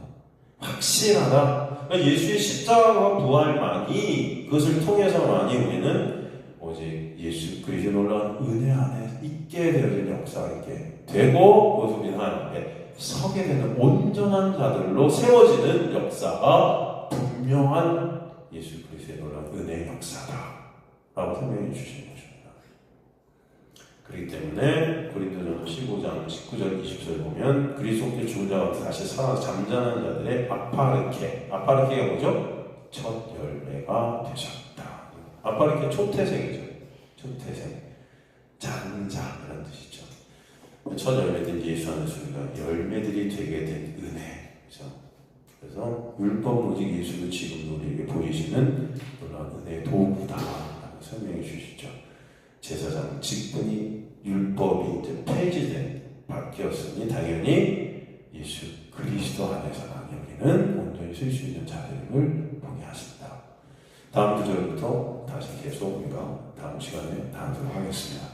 Speaker 1: 확실하다. 그러니까 예수의 십자가와 부활만이 그것을 통해서만이 우리는 오직 예수 그리스도의 놀라운 은혜 안에 있게 되어진 역사가 있게 되고 그것을 우리는 하나님 앞에 서게 되는 온전한 자들로 세워지는 역사가 분명한 예수 그리스도의 놀라운 은혜의 역사다 라고 설명해 주시는 것입니다. 그렇기 때문에 고린도전서 15장 19절 20절 보면 그리스도께 죽은 자가 다시 살아 잠자는 자들의 아파르케가 뭐죠? 첫 열매가 되셨다. 아파르케 초태생이죠. 초태생, 장자라는 뜻이죠. 첫 열매된 예수 안에서 우리가 열매들이 되게 된 은혜. 그렇죠? 그래서 율법은 오직 예수도 지금 우리에게 보이시는 놀라운 은혜의 도구다라고 설명해 주시죠. 제사장 직분이 율법이 이제 폐지된 바뀌었으니 당연히 예수 그리스도 안에서만 우리는 온전히 쓸 수 있는 자들을 보게 하십니다. 다음 구절부터 다시 계속 우리가 다음 시간에 나누도록 하겠습니다.